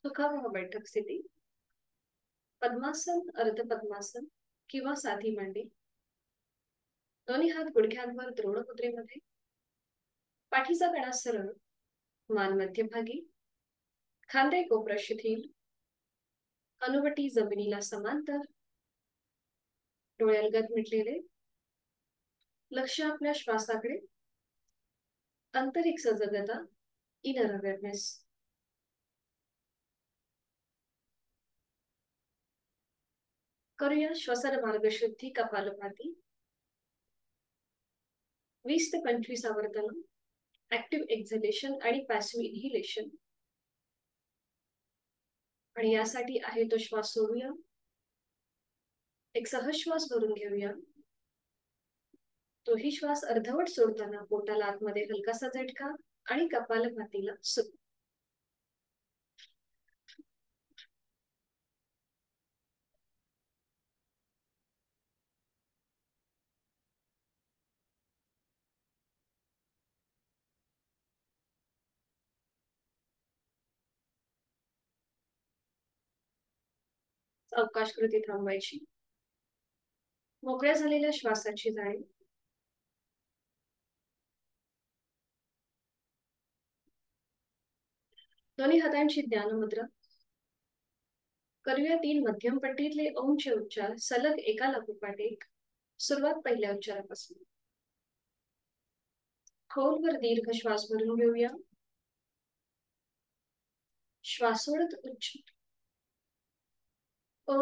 सुखावह बैठक स्थिती पद्मासन, अर्ध पद्मासन किंवा साधी मांडी. दोन्ही हात गुडघ्यांवर द्रोण मुद्रेमध्ये. पाठीचा कणा सरळ, मान मध्यभागी, खांदे कोपरा शिथिल, अनुवटी जमिनीला समांतर, डोळे अलगद मिटलेले. लक्ष आपल्या श्वासाकडे. आंतरिक सजगता, इनर अवेअरनेस. करूया श्वसन मार्गशुद्धी कपालभाती. 20 ते 25 आवर्तन ऍक्टिव्ह एक्झलेशन आणि पॅसिव्ह इन्हिलेशन. आणि यासाठी आहे तो श्वास सोडूया. एक सहज श्वास भरून घेऊया. तोही श्वास अर्धवट सोडताना पोटाला आतमध्ये हलकासा झटका आणि कपालभातीला सुख. अवकाश कृती थांबवायची. मोकळ्या झालेल्या श्वासाची जाणीव. दोन्ही हातांची ज्ञान मुद्रा. करूया 3 मध्यम पट्टीतले ओमचे उच्चार सलग एका लागोपाठ एक. सुरुवात पहिल्या उच्चारापासून. खोलवर दीर्घ श्वास भरून घेऊया. श्वास सोडत उच्च ओ.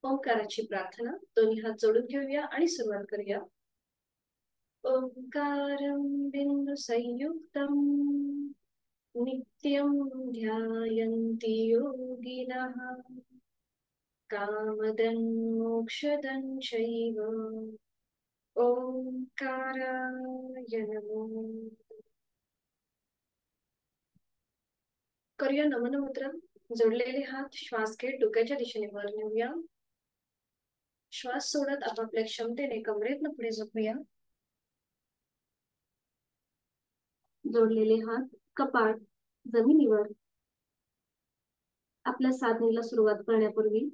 ओंकाराची प्रार्थना. दोन्ही हात जोडून घेऊया आणि सुरुवात करूया. ओंकारं बिंदु संयुक्तं नित्यं ध्यायन्ति योगिनः कामदं मोक्षदं चैव. ओंकाराय नमो. करूया नमन मुद्रा. जोडलेले हात श्वास घेत डोक्याच्या दिशेने वर नेऊया. श्वास सोडत आपापल्या क्षमतेने कमरेतनं पुढे झोपूया. जोडलेले हात कपाळ जमिनीवर. आपल्या साधनेला सुरुवात करण्यापूर्वी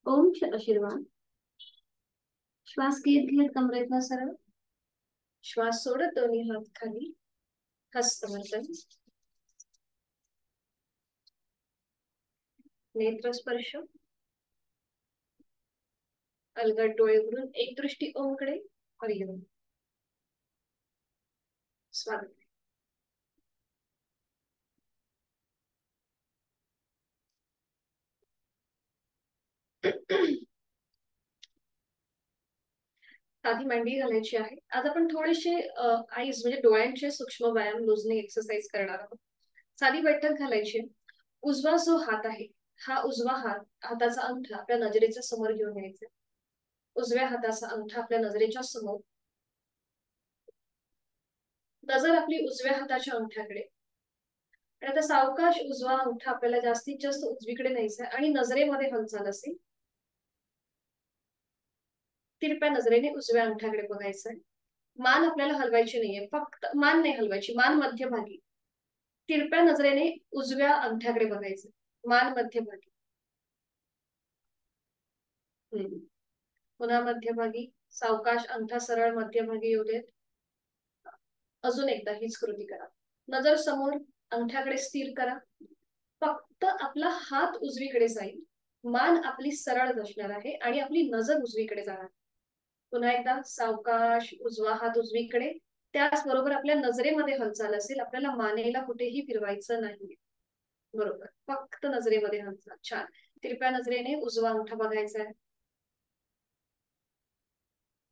ओमचे आशीर्वाद. श्वास घेत घेत कमरेतनं सरळ. श्वास सोडत दोन्ही हात खाली. हस्तमर्दन. नेत्र स्पर्श. अलगद डोळे उघडून एक दृष्टी ओमकडे. हरिओम. स्वागत. साधी मांडी घालायची आहे. आज आपण थोडेसे आईज म्हणजे डोळ्यांचे सूक्ष्म व्यायाम लोजने एक्सरसाइज करणार आहोत. साधी बैठक घालायची. उजवा जो हात आहे हा उजवा हाताचा अंगठा आपल्या नजरेच्या समोर घेऊन यायचा. उजव्या हाताचा अंगठा आपल्या नजरेच्या समोर. नजर आपली उजव्या हाताच्या अंगठ्याकडे. आणि आता सावकाश उजवा अंगठा आपल्याला जास्तीत जास्त उजवीकडे न्यायचा आणि नजरेमध्ये हालचाल असेल. तिरप्या नजरेने उजव्या अंगठ्याकडे बघायचंय. मान आपल्याला हलवायची नाहीये. फक्त मान नाही हलवायची. मान मध्यभागी. तिरप्या नजरेने उजव्या अंगठ्याकडे बघायचं. मान मध्यभागी. पुन्हा मध्यभागी. सावकाश अंगठा सरळ मध्यभागी येऊ देत. अजून एकदा हीच कृती करा. नजर समोर अंगठ्याकडे स्थिर करा. फक्त आपला हात उजवीकडे जाईल. मान आपली सरळ असणार आहे आणि आपली नजर उजवीकडे जाणार. पुन्हा एकदा सावकाश, उजवा हात उजवीकडे. त्याचबरोबर आपल्या नजरेमध्ये हालचाल असेल, आपल्याला मानेला कुठेही फिरवायचं नाही. बरोबर, फक्त नजरेमध्ये हालचाल. छान. तिरप्या नजरेने उजवा अंगठा बघायचा आहे.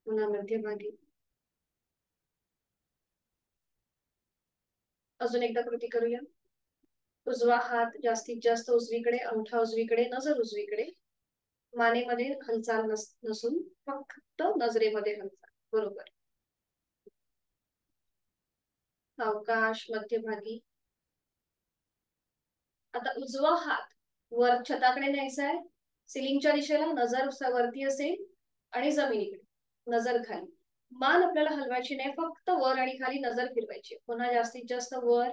पुन्हा मध्यभागी. अजून एकदा कृती करूया. उजवा हात जास्तीत जास्त उजवीकडे, अंगठा उजवीकडे, नजर उजवीकडे. मानेमध्ये हालचाल नसून फक्त नजरेमध्ये हालचाल. बरोबर. सावकाश, मध्यभागी. आता उजवा हात वर छताकडे न्यायचा आहे, सिलिंगच्या दिशेला. नजर वरती असेल आणि जमिनीकडे नजर खाली. मान आपल्याला हलवायची नाही, फक्त वर आणि खाली नजर फिरवायची. पुन्हा जास्तीत जास्त वर,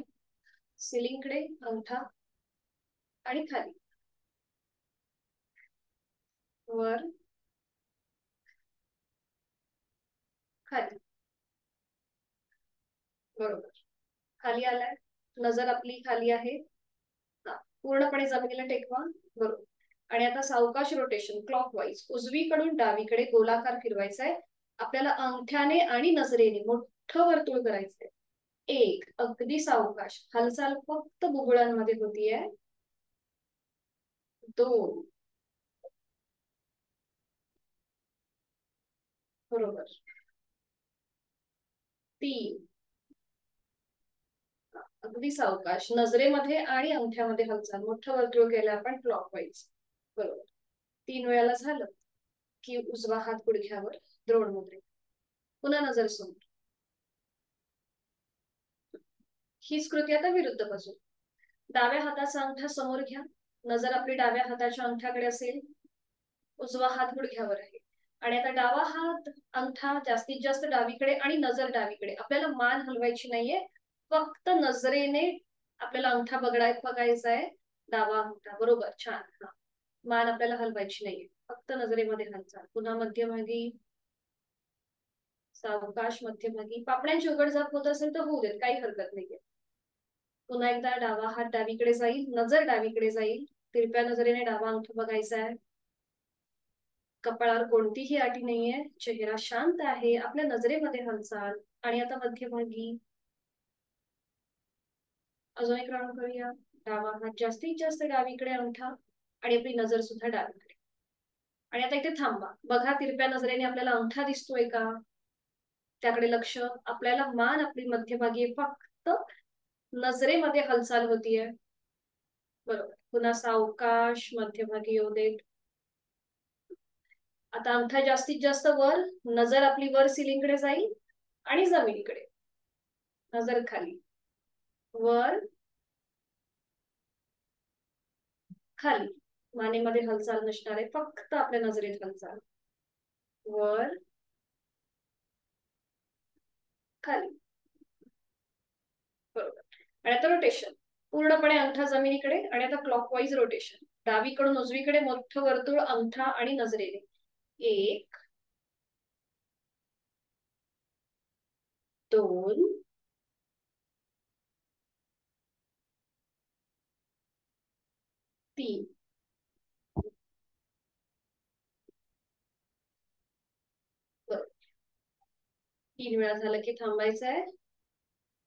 सिलिंगकडे, अंगठा आणि खाली. वर, खाली. बरोबर. खाली आलाय, नजर आपली खाली आहे. पूर्णपणे जमिनीला टेकवा. बरोबर. आणि आता सावकाश रोटेशन क्लॉकवाईज, उजवीकडून डावीकडे गोलाकार फिरवायचा आहे. आपल्याला अंगठ्याने आणि नजरेने मोठं वर्तुळ करायचंय. एक, अगदी सावकाश, हालचाल फक्त बुबुळांमध्ये होतीये. दोन, बरोबर. तीन, अगदी सावकाश, नजरेमध्ये आणि अंगठ्यामध्ये हालचाल, मोठं वर्तुळ केलं आपण क्लॉकवाईज. बरोबर. 3 वेळाला झालं की उजवा हात गुडघ्यावर, द्रोण मुद्रेत. पुन्हा नजर समोर. हीच कृती आता विरुद्ध बाजू. डाव्या हाताचा अंगठा समोर घ्या, नजर आपली डाव्या हाताच्या अंगठ्याकडे असेल. उजवा हात गुडघ्यावर आहे. आणि आता डावा हात अंगठा जास्तीत जास्त डावीकडे आणि नजर डावीकडे. आपल्याला मान हलवायची नाहीये, फक्त नजरेने आपल्याला अंगठा बघायचा आहे. डावा अंगठा. बरोबर. छान. हा, मान आपल्याला हलवायची नाहीये, फक्त नजरेमध्ये हालचाल. पुन्हा मध्यभागी, सावकाश, मध्यभागी. पापण्यांची उघडझाप होत असेल तर होऊ देत, काही हरकत नाहीये. पुन्हा एकदा डावा हात डावीकडे जाईल, नजर डावीकडे जाईल. तिरप्या नजरेने डावा अंगठा बघायचा आहे. कपाळावर कोणतीही अटी नाहीये, चेहरा शांत आहे, आपल्या नजरेमध्ये हालचाल. आणि आता मध्यभागी. अजून एक राऊंड करूया. डावा हात जास्तीत जास्त डावीकडे अंगठा आणि आपली नजर सुद्धा डावीकडे. आणि आता इथे थांबा. बघा, तिरप्या नजरेने आपल्याला अंगठा दिसतोय का, त्याकडे लक्ष. आपल्याला मान आपली मध्यभागी, फक्त नजरेमध्ये हालचाल होतीये. बरोबर. पुन्हा सावकाश, मध्यभागी येऊ देत. आता अंगठा जास्तीत जास्त वर, नजर आपली वर सिलिंगकडे जाईल आणि जमिनीकडे. नजर खाली, वर, खाली. मानेमध्ये हालचाल नसणार आहे, फक्त आपल्या नजरेत हालचाल. वर, खाली. बरोबर. आणि आता रोटेशन, पूर्णपणे अंगठा जमिनीकडे. आणि आता क्लॉकवाईज रोटेशन, डावीकडून उजवीकडे मोठं वर्तुळ अंगठा आणि नजरेने. 1, 2, 3. 3 वेळा झालं की थांबायचं आहे.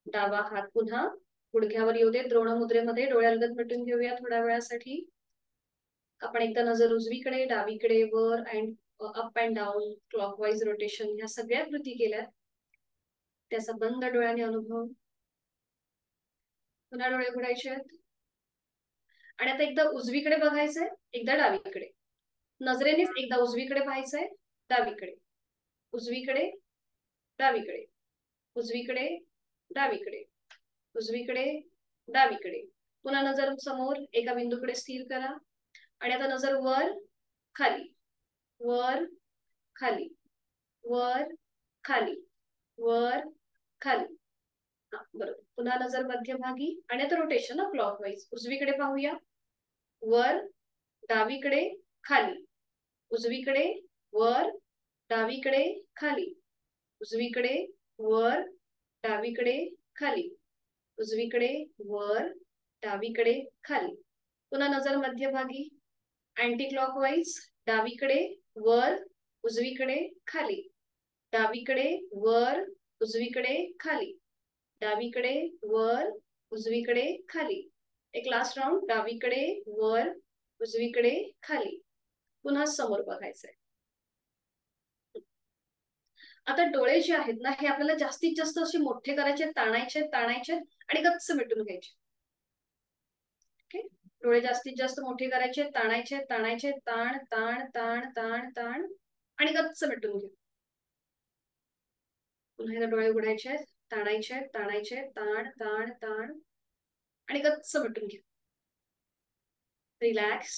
डावा हात पुन्हा गुडघ्यावर येऊ दे, द्रोण मुद्रेमध्ये. डोळ्यालगत मिटून घेऊया थोड्या वेळासाठी. आपण एकदा नजर उजवीकडे, डावीकडे, वर and up and down, clockwise rotation, ह्या सगळ्या कृती केल्या. त्याचा बंद डोळ्याने अनुभव. पुन्हा डोळे उघडायचे आहेत. आणि आता एकदा उजवीकडे बघायचंय, एकदा डावीकडे. नजरेनेच एकदा उजवीकडे पाहायचंय, डावीकडे, उजवीकडे, डावीकडे, उजवीकडे, डावीकडे, उजवीकडे, डावीकडे. पुन्हा नजर समोर एका बिंदूकडे स्थिर करा. आणि आता नजर वर, खाली, वर, खाली, वर, खाली, वर, खाली. बरोबर. पुन्हा नजर मध्यभागी. आणि आता रोटेशन क्लॉकवाईज. उजवीकडे पाहूया, वर, डावीकडे, खाली, उजवीकडे, वर, डावीकडे, खाली, उजवीकडे, वर, डावीकडे, खाली, उजवीकडे, वर, डावीकडे, खाली. पुन्हा नजर मध्यभागी. अँटी क्लॉकवाईज, डावीकडे, वर, उजवीकडे, खाली, डावीकडे वर, उजवीकडे खाली, डावीकडे वर, उजवीकडे खाली. एक लास्ट राऊंड. डावीकडे वर, उजवीकडे खाली. पुन्हा समोर बघायचंय. आता डोळे जे आहेत ना हे आपल्याला जास्तीत जास्त असे मोठे करायचे, ताणायचे ताणायचे आणि गच्च मिटून घ्यायचे. ओके, डोळे जास्तीत जास्त मोठे करायचे, ताणायचे ताणायचे, ताण ताण ताण ताण ताण आणि गच्च मिटून घे. पुन्हा एकदा डोळे उघडायचे, ताणायचे ताणायचे, ताण ताण ताण आणि गच्च मिटून घे. रिलॅक्स.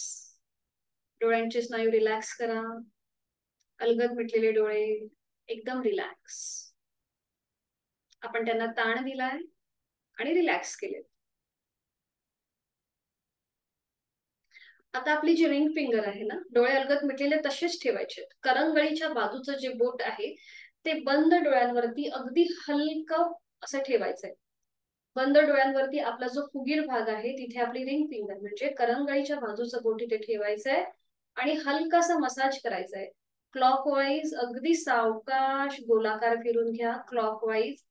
डोळ्यांचे स्नायू रिलॅक्स करा. अलगद मिटलेले डोळे एकदम रिलॅक्स. आपण त्यांना ताण दिलाय आणि रिलॅक्स केले. आता आपली जी रिंग फिंगर आहे ना, डोळे अलगद मिटलेले तसेच ठेवायचे. करंगळीच्या बाजूचं जे बोट आहे ते बंद डोळ्यांवरती अगदी हलकं असं ठेवायचंय. बंद डोळ्यांवरती आपला जो फुगीर भाग आहे तिथे आपली रिंग फिंगर म्हणजे करंगळीच्या बाजूचं बोट इथे ठेवायचंय आणि हलकासा मसाज करायचा आहे. क्लॉकवाईज अगदी सावकाश गोलाकार फिरून घ्या. क्लॉकवाईज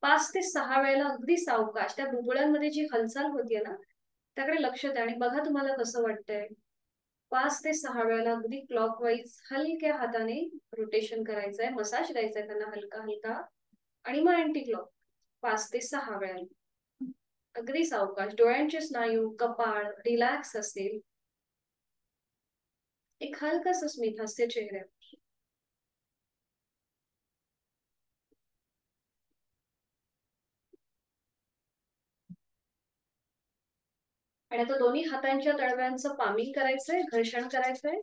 5 ते 6 वेळेला अगदी सावकाश. त्या बुबुळ्यांमध्ये जी हालचाल होतीये ना त्याकडे लक्ष द्या आणि बघा तुम्हाला कसं वाटतंय. 5 ते 6 वेळेला अगदी क्लॉकवाईज हलक्या हाताने रोटेशन करायचंय, मसाज द्यायचंय त्यांना हलका हलका आणि मग अँटी क्लॉक 5 ते 6 वेळेला. अगदी सावकाश. डोळ्यांचे स्नायू, कपाळ रिलॅक्स असेल. एक हलकंसं स्मित हास्य चेहऱ्यावर. आणि आता दोन्ही हातांच्या तळव्यांचं पामिंग करायचंय, घर्षण करायचंय.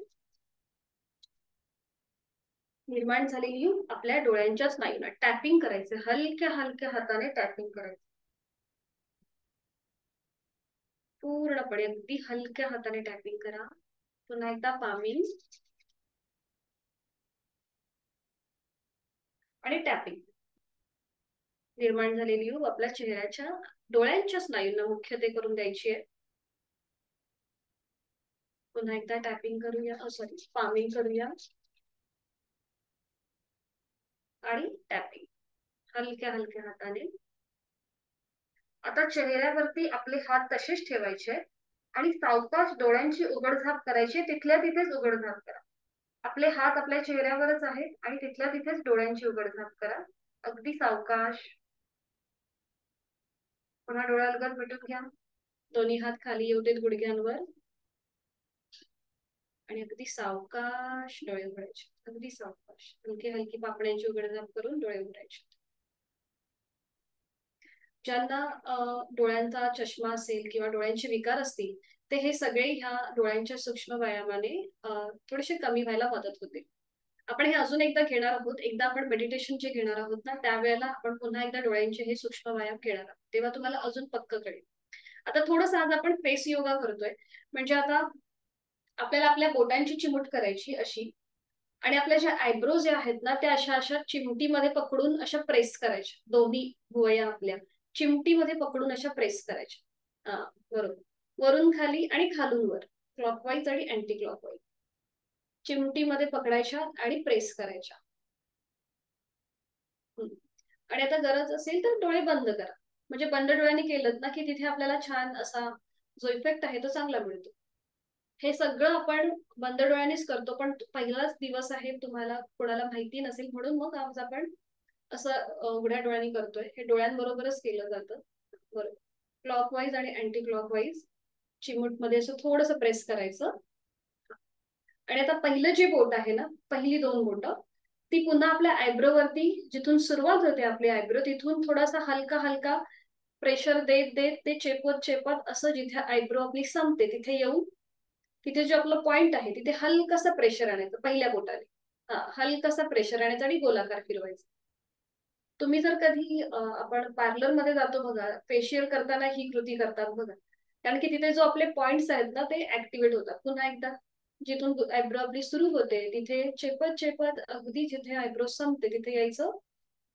निर्माण झालेली आपल्या डोळ्यांच्या स्नायूंना टॅपिंग करायचं. हलक्या हलक्या हाताने टॅपिंग करायचं. पूर्णपणे अगदी हलक्या हाताने टॅपिंग करा. पुन्हा एकदा पामिंग आणि टॅपिंग. निर्माण झालेली आपल्या चेहऱ्याच्या डोळ्यांच्या स्नायूंना मुख्य ते करून द्यायची आहे. पुन्हा एकदा टॅपिंग करूया, सॉरी पामिंग करूया आणि टॅपिंग हलक्या हलक्या हाताने. आता चेहऱ्यावरती आपले हात तसेच ठेवायचे आणि सावकाश डोळ्यांची उघडझाप करायची. तिथल्या तिथेच उघडझाप करा. आपले हात आपल्या चेहऱ्यावरच आहेत आणि तिथल्या तिथेच डोळ्यांची उघडझाप करा. अगदी सावकाश. पुन्हा डोळे अलगद मिटून घ्या. दोन्ही हात खाली येऊ देत गुडघ्यांवर आणि अगदी सावकाश डोळे उघडायचे. अगदी सावकाश हलकी हलकी पापण्यांची उघडझाप करून डोळे उघडायचे. ज्यांना डोळ्यांचा चष्मा असेल किंवा डोळ्यांचे विकार असतील ते हे सगळे ह्या डोळ्यांच्या सूक्ष्म व्यायामाने थोडेसे कमी व्हायला मदत होते. आपण हे अजून एकदा घेणार आहोत. एकदा आपण मेडिटेशन जे घेणार आहोत ना त्यावेळेला आपण पुन्हा एकदा डोळ्यांचे हे सूक्ष्म व्यायाम घेणार आहोत. तेव्हा तुम्हाला अजून पक्क कळेल. आता थोडंसं आज आपण फेस योगा करतोय. म्हणजे आता आपल्याला आपल्या बोटांची चिमूट करायची अशी आणि आपल्या ज्या आयब्रोज आहेत ना त्या अशा अशा चिमटीमध्ये पकडून अशा प्रेस करायच्या. दोन्ही भुवया आपल्या चिमटीमध्ये पकडून अशा प्रेस करायच्या. बरोबर. वरून खाली आणि खालून वर. क्लॉकवाईज आणि अँटी क्लॉकवाईज. चिमटीमध्ये पकडायच्या आणि प्रेस करायच्या. आणि आता गरज असेल तर डोळे बंद करा. म्हणजे बंद डोळ्यांनी केलं ना की तिथे आपल्याला छान असा जो इफेक्ट आहे तो चांगला मिळतो. हे सगळं आपण बंद डोळ्यांनीच करतो पण पहिलाच दिवस आहे, तुम्हाला कोणाला माहिती नसेल म्हणून मग आज आपण असं उघड्या डोळ्यांनी करतोय. हे डोळ्यांबरोबरच केलं जातं. बरोबर. क्लॉकवाईज आणि अँटी क्लॉकवाईज चिमूट मध्ये असं थोडंसं प्रेस करायचं. आणि आता पहिलं जे बोट आहे ना, पहिली 2 बोट ती पुन्हा आपल्या आयब्रो वरती जिथून सुरुवात होते आपली आयब्रो तिथून थोडासा हलका हलका प्रेशर देत देत ते चेपत चेपत असं जिथे आयब्रो आपली संपते तिथे येऊन तिथे जो आपला पॉइंट आहे तिथे हलकासा प्रेशर आणायचं पहिल्या बोटाने. हलकासा प्रेशर आणायचा आणि गोलाकार फिरवायचा. तुम्ही जर कधी आपण पार्लर मध्ये जातो बघा, फेशियल करताना ही कृती करतात बघा. कारण की तिथे जो आपले पॉइंट्स आहेत ना ते ऍक्टिव्हेट होतात. पुन्हा एकदा जिथून आयब्रो आपली सुरू होते तिथे चेपत चेपत अगदी जिथे आयब्रो संपते तिथे यायचं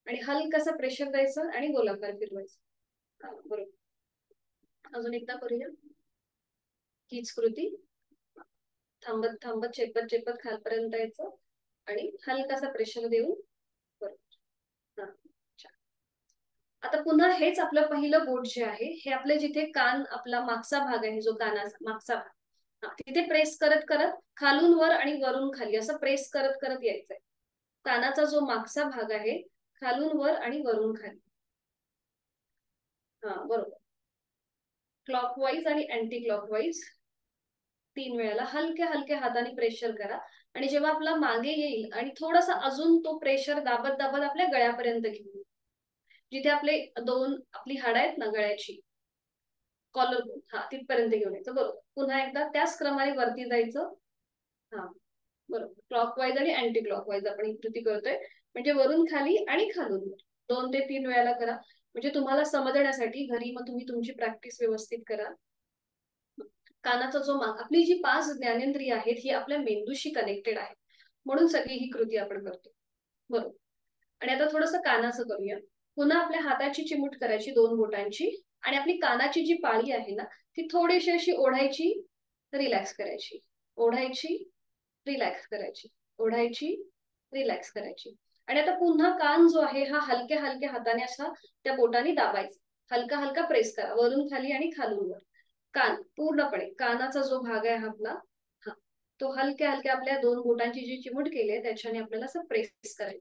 आणि हलकासा प्रेशर द्यायचं आणि गोलाकार फिरवायचं. बरोबर. अजून एकदा करूया हीच कृती. थांबत थांबत चेपत चेपत खालपर्यंत यायचं आणि हलकासा प्रेशर देऊन. आता पुन्हा हेच आपलं पहिलं बोट जे आहे हे आपले जिथे कान आपला मागचा भाग आहे जो कानाचा मागचा भाग तिथे प्रेस करत करत खालून वर आणि वरून खाली असं प्रेस करत करत यायचंय. कानाचा जो मागचा भाग आहे खालून वर आणि वरून खाली. हा बरोबर. क्लॉकवाईज आणि अँटी क्लॉकवाईज 3 वेळेला हलक्या हलक्या हाताने प्रेशर करा. आणि जेव्हा आपला मागे येईल आणि थोडासा अजून तो प्रेशर दाबत दाबत आपल्या गळ्यापर्यंत घेऊन जिथे आपले आपली हाड आहेत ना गळ्याची कॉलर बोन तिथपर्यंत घेऊन यायचं. बरोबर. पुन्हा एकदा त्याच क्रमाने वरती जायचं. हा बरोबर. क्लॉकवाईज आणि अँटी क्लॉकवाईज आपण ही कृती करतोय. म्हणजे वरून खाली आणि खालून वर 2 ते 3 वेळेला करा. म्हणजे तुम्हाला समजण्यासाठी घरी मग तुम्ही तुमची प्रॅक्टिस व्यवस्थित करा. कानाचा जो माग आपली जी 5 ज्ञानेंद्रिय आहेत ही आपल्या मेंदूशी कनेक्टेड आहे. म्हणून सगळी ही कृती आपण करतो. बरोबर. आणि आता थोडंसं कानाचं करूया. पुन्हा आपल्या हाताची चिमूट करायची 2 बोटांची आणि आपली कानाची जी पाळी आहे ना ती थोडीशी अशी ओढायची, रिलॅक्स करायची, ओढायची, रिलॅक्स करायची, ओढायची, रिलॅक्स करायची. आणि आता पुन्हा कान जो आहे हा हलक्या हलक्या हाताने असा त्या बोटाने दाबायचा. हलका हलका प्रेस करा वरून खाली आणि खालून वर. कान पूर्णपणे कानाचा जो भाग आहे आपला हा तो हलक्या हलक्या आपल्या 2 बोटांची जी चिमूट केली आहे त्याच्याने आपल्याला असं प्रेस करायचं.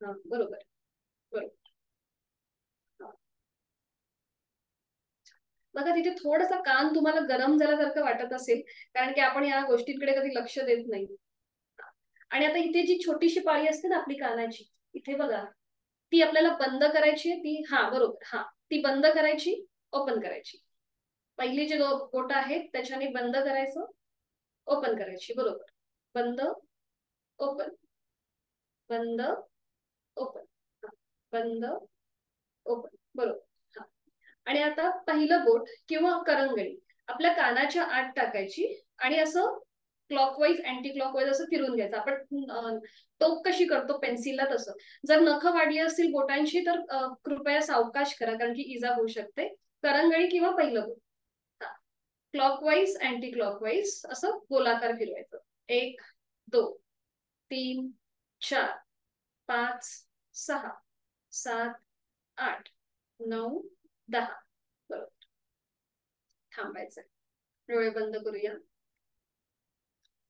हा बरोबर. बरोबर. हा. बघा तिथे थोडासा कान तुम्हाला गरम झाल्यासारखं वाटत असेल कारण की आपण या गोष्टींकडे कधी लक्ष देत नाही. आणि आता इथे जी छोटीशी पाळी असते ना आपली कानाची इथे बघा ती आपल्याला बंद करायची आहे. ती बरोबर ती बंद करायची, ओपन करायची. पहिली जी बोट आहेत त्याच्याने बंद करायचं, ओपन करायची. बरोबर. बंद, ओपन, बंद, ओपन, बंद, ओपन. बरोबर. आणि आता पहिलं बोट किंवा करंगळी आपल्या कानाच्या आत टाकायची आणि असं क्लॉकवाईज अँटी क्लॉकवाईज असं फिरून घ्यायचं. आपण टोक कशी करतो पेन्सिलला तसं. जर नखं वाढली असतील बोटांची तर कृपया सावकाश करा कारण की इजा होऊ शकते. करंगळी किंवा पहिलं बोट क्लॉकवाईज अँटी क्लॉकवाईज असं गोलाकार फिरवायचं. 1 2 3 4 5 6 7 8 9 10. बरोबर. थांबायचंय. डोळे बंद करूया.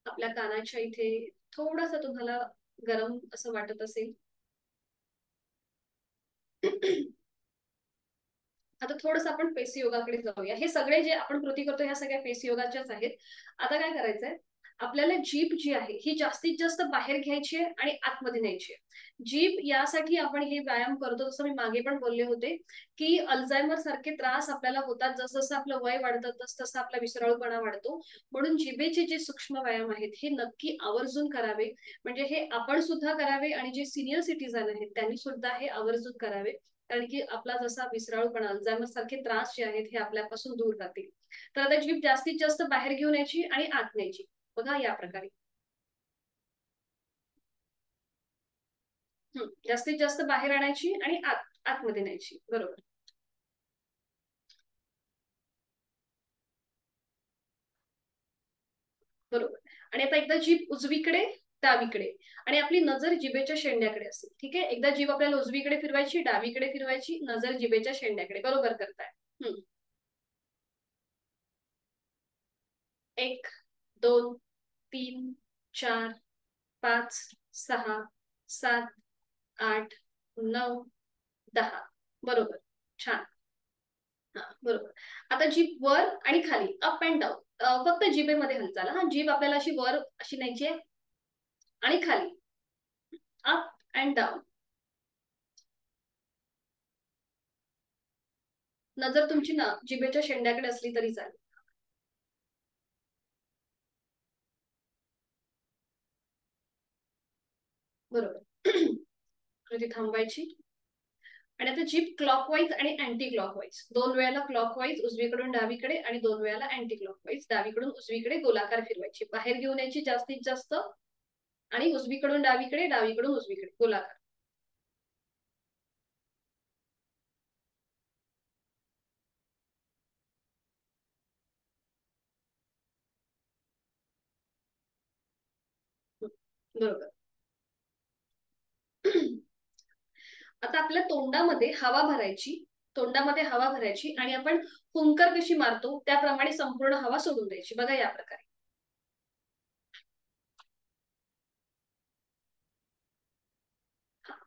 आपल्या कानाच्या इथे थोडासा तुम्हाला गरम असं वाटत असेल आता थोडंसं आपण फेस योगाकडे जाऊया. हे सगळे जे आपण कृती करतो ह्या सगळ्या फेस योगाच्याच आहेत. आता काय करायचंय आपल्याला जीभ जी आहे ही जास्तीत जास्त बाहेर घ्यायची आहे आणि आतमध्ये न्यायची आहे. जीभ यासाठी आपण हे व्यायाम करतो जसं मी मागे पण बोलले होते की अल्झायमर सारखे त्रास आपल्याला होतात जसं जसं आपलं वय वाढतं तसं तसं आपला विसराळूपणा वाढतो. म्हणून जिभेचे जे सूक्ष्म व्यायाम आहेत हे नक्की आवर्जून करावे. म्हणजे हे आपण सुद्धा करावे आणि जे सिनियर सिटीजन आहेत त्यांनी सुद्धा हे आवर्जून करावे. कारण की आपला जसा विसराळूपणा अल्झायमर सारखे त्रास जे आहेत हे आपल्यापासून दूर राहतील. तर आता जीभ जास्तीत जास्त बाहेर घेऊन यायची आणि आत न्यायची. बघा या प्रकारे. जास्तीत जास्त बाहेर आणायची आणि आतमध्ये न्यायची. बरोबर. बरोबर. आणि आता एकदा जीभ उजवीकडे डावीकडे आणि आपली नजर जिभेच्या शेंड्याकडे असेल. ठीक आहे. एकदा जीभ आपल्याला उजवीकडे फिरवायची, डावीकडे फिरवायची, नजर जिभेच्या शेंड्याकडे. बरोबर करताय. 1 2 3 4 5 6 7 8 9 10. बरोबर. छान. बरोबर. आता जीभ वर आणि खाली अप अँड डाऊन फक्त जिभेमध्ये हालचाल. जीभ आपल्याला अशी वर अशी न्यायची आहे आणि खाली अप अँड डाऊन. नजर तुमची ना जिभेच्या शेंड्याकडे असली तरी चालेल. बरोबर. कृती थांबायची. आणि आता जीभ क्लॉकवाईज आणि अँटी क्लॉकवाईज 2 वेळेला क्लॉकवाईज उजवीकडून डावीकडे आणि 2 वेळेला अँटी क्लॉकवाईज डावीकडून उजवीकडे गोलाकार फिरवायची. बाहेर घेऊन यायची जास्तीत जास्त आणि उजवीकडून डावीकडे डावीकडून उजवीकडे गोलाकार. बरोबर. आता आपल्या तोंडामध्ये हवा भरायची, तोंडामध्ये हवा भरायची आणि आपण फुंकर कशी मारतो त्याप्रमाणे संपूर्ण हवा सोडून द्यायची. बघा या प्रकारे.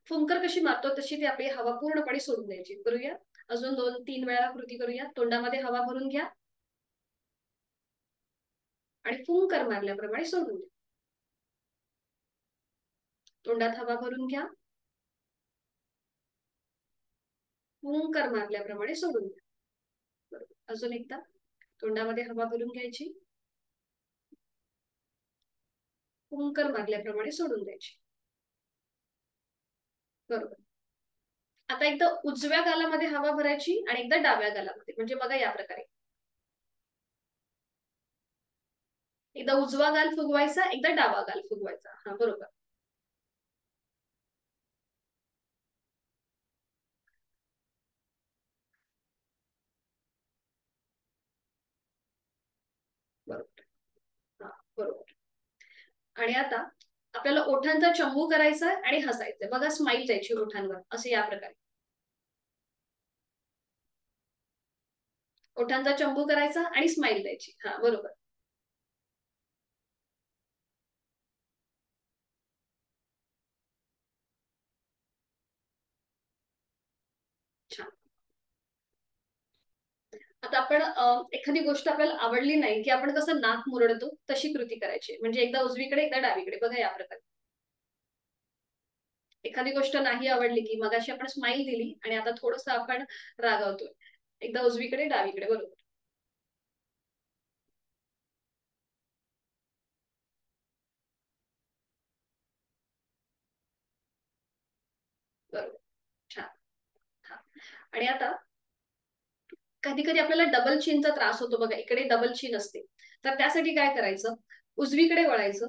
फुंकर कशी मारतो तशी ती आपली हवा पूर्णपणे सोडून द्यायची. करूया, अजून 2-3 वेळा कृती करूया. तोंडामध्ये हवा भरून घ्या आणि फुंकर मारल्याप्रमाणे सोडून द्या. तोंडात हवा भरून घ्या, फुंकर मारल्याप्रमाणे सोडून द्या. बरोबर. अजून एकदा तोंडामध्ये हवा भरून घ्यायची, फुंकर मारल्याप्रमाणे सोडून द्यायची. बरोबर. आता एकदा उजव्या गालामध्ये हवा भरायची आणि एकदा डाव्या गालामध्ये. म्हणजे बघा या प्रकारे. एकदा उजवा गाल फुगवायचा, एकदा डावा गाल फुगवायचा. हा बरोबर. बरोबर. हा बरोबर. आणि आता आपल्याला ओठांचा चंबू करायचा आणि हसायचंय. बघा स्माईल द्यायची ओठांवर, असे या प्रकारे. ओठांचा चंबू करायचा आणि स्माईल द्यायची. हा बरोबर. छान. आता आपण एखादी गोष्ट आपल्याला आवडली नाही की आपण कसं नाक मुरडतो तशी कृती करायची. म्हणजे एकदा उजवीकडे एकदा डावीकडे. बघा या प्रकारे. एखादी गोष्ट नाही आवडली की मगाशी आपण स्माईल दिली आणि आता थोडस आपण रागावतोय. एकदा उजवीकडे डावीकडे. बरोबर. बरोबर. छान. हा. आणि आता कधी कधी आपल्याला डबल चीनचा त्रास होतो बघा, इकडे डबल चीन असते. तर त्यासाठी काय करायचं, उजवीकडे वळायचं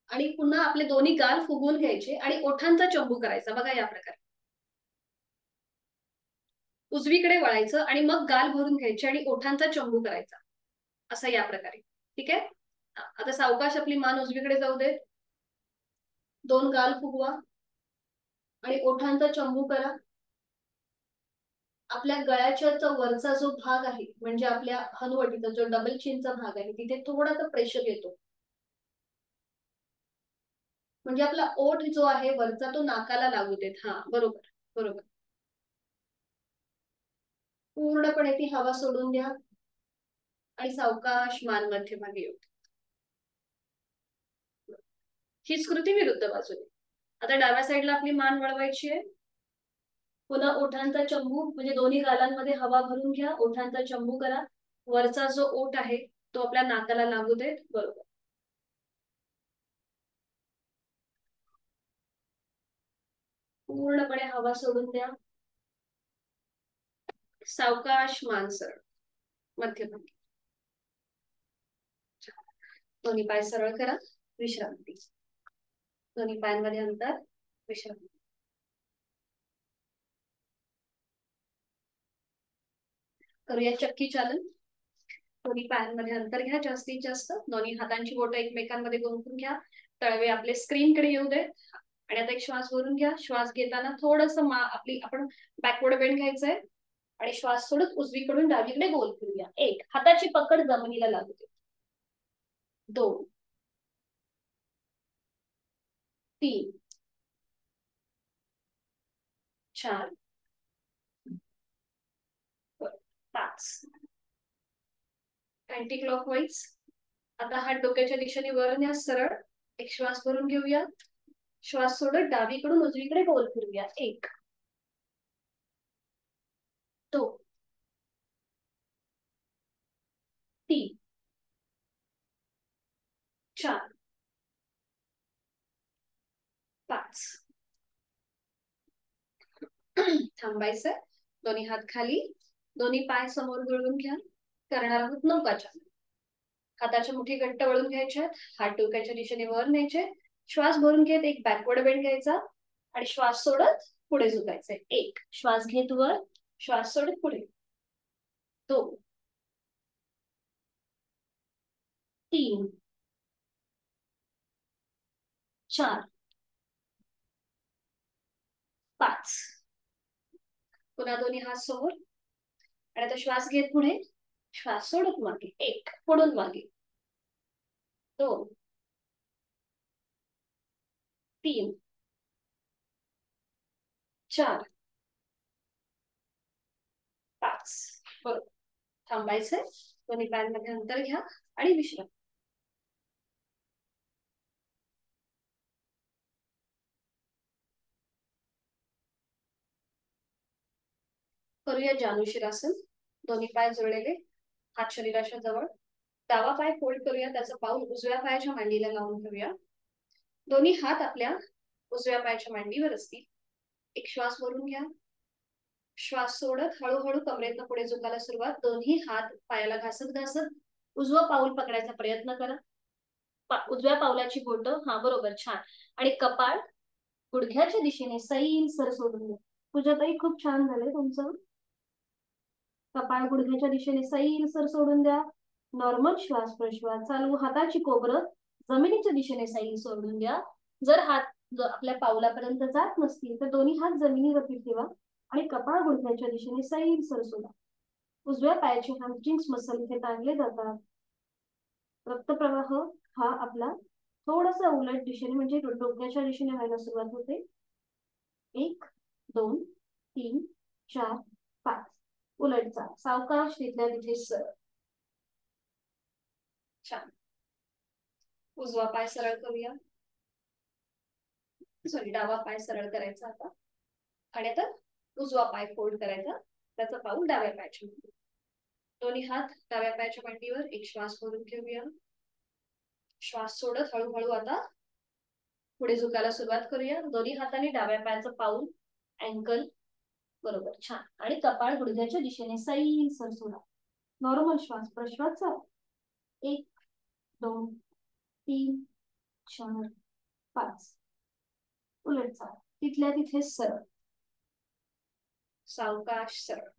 आणि पुन्हा आपले दोन्ही गाल फुगवून घ्यायचे आणि ओठांचा चंबू करायचा. बघा या प्रकारे. उजवीकडे वळायचं आणि मग गाल भरून घ्यायचे आणि ओठांचा चंबू करायचा. असं या प्रकारे. ठीक आहे. आता सावकाश आपली मान उजवीकडे जाऊ दे, दोन गाल फुगवा आणि ओठांचा चंबू करा. आपल्या गळ्याच्या वरचा जो भाग आहे म्हणजे आपल्या हनुवटीचा जो डबल चीनचा भाग आहे तिथे थोडासा प्रेशर येतो. म्हणजे आपला ओठ जो आहे वरचा तो नाकाला लागू देत. हा बरोबर. बरोबर. पूर्णपणे ती हवा सोडून द्या आणि सावकाश मान मध्यभागी येऊ. हीच कृती विरुद्ध बाजूने. आता डाव्या साईडला आपली मान वळवायची आहे. पुन्हा ओठांचा चंबू म्हणजे दोन्ही गालांमध्ये हवा भरून घ्या, ओठांचा चंबू करा. वरचा जो ओठ आहे तो आपल्या नाकाला लागू देत. बरोबर. पूर्णपणे हवा सोडून द्या. सावकाश मान सरळ मध्यभागी. दोन्ही पाय सरळ करा. विश्रांती. दोन्ही पायांमध्ये अंतर. विश्रांती. करूया चक्की चालन. दोन्ही पायांमध्ये अंतर घ्या जास्तीत जास्त. दोन्ही हातांची बोटं एकमेकांमध्ये गुंफून घ्या. तळवे आपले स्क्रीनकडे येऊ दे. आणि आता एक श्वास भरून घ्या. श्वास घेताना थोडस आपली आपण बॅकवर्ड बेंड घ्यायचंय आणि श्वास सोडत उजवीकडून डावीकडे गोल फिरूया. एक, हाताची पकड जमिनीला लागू दे. दोन, तीन, चार, पाच. Anti clockwise. आता हात डोक्याच्या दिशेने वर न्या सरळ. एक श्वास भरून घेऊया. श्वास सोडत डावीकडून उजवीकडे गोल फिरूया. एक, दोन, तीन, चार, पाच. थांबायचं. दोन्ही हात खाली. दोन्ही पाय समोर वळवून घ्या. करणार आहोत नौकाचालन. हाताच्या मुठी घट्ट वळून घ्यायच्या. हात डोक्याच्या दिशेने वर न्यायचे. श्वास भरून घेत एक बॅकवर्ड बेंड घ्यायचा आणि श्वास सोडत पुढे झुकायचंय. एक, श्वास घेत वर. श्वास सोडत पुढे. दोन, तीन, चार, 5. पुन्हा दोन्ही हात समोर आणि आता श्वास घेत पुढे, श्वास सोडत मागे. 1, पुढून मागे. 2, 3, 4, 5. बरोबर. थांबायचंय. दोन्ही पायांमध्ये अंतर घ्या आणि विश्राम. करूया जानुशिरासन. दोन्ही पाय जोडलेले, हात शरीराच्या जवळ. डावा पाय फोल्ड करूया, त्याचं पाऊल उजव्या पायाच्या मांडीला लावून ठेवूया. दोन्ही हात आपल्या उजव्या पायाच्या मांडीवर असतील. एक श्वास भरून घ्या. श्वास सोडत हळूहळू कमरेतनं पुढे झुकायला सुरुवात. दोन्ही हात पायाला घासत घासत उजवं पाऊल पकडायचा प्रयत्न करा. उजव्या पावलाची बोटं, हा बरोबर, छान. आणि कपाळ गुडघ्याच्या दिशेने सैल सर सोडून द्या. पूजाताई, खूप छान झालंय तुमचं. कपाळ गुडघ्याच्या दिशेने सैल सर सोडून द्या. नॉर्मल श्वास प्रश्वास चालू. हाताची कोपरं जमिनीच्या दिशेने सैल सोडून द्या. जर हात आपल्या पावलापर्यंत जात नसतील तर दोन्ही हात जमिनीवरती ठेवा आणि कपाळ गुडघ्याच्या दिशेने सैल सर सोडा. उजव्या पायाचे हॅमस्ट्रिंग्स मसल इथे ताणले जातात. रक्तप्रवाह हा आपला थोडासा उलट दिशेने म्हणजे डोक्याच्या दिशेने व्हायला सुरुवात होते. 1, 2, 3, 4, 5. उलटचा सावकाश तिथल्या तिथे सरळ. छान. उजवा पाय सरळ करूया. सॉरी, डावा पाय सरळ करायचा आता. आणि आता उजवा पाय फोल्ड करायचा, त्याचा पाऊल डाव्या पायाच्या मांडीवर. दोन्ही हात डाव्या पायाच्या मांडीवर. एक श्वास भरून घेऊया. श्वास सोडत हळूहळू आता पुढे झुकायला सुरुवात करूया. दोन्ही हाताने डाव्या पायाचं पाऊल अँकल, बरोबर, छान. आणि कपाळ गुडघ्याच्या दिशेने सैल सर सोडा. नॉर्मल श्वास प्रश्वास चालू. 1, 2, 3, 4, 5. उलट चाल. तिथल्या तिथे सरळ. सावकाश सरळ.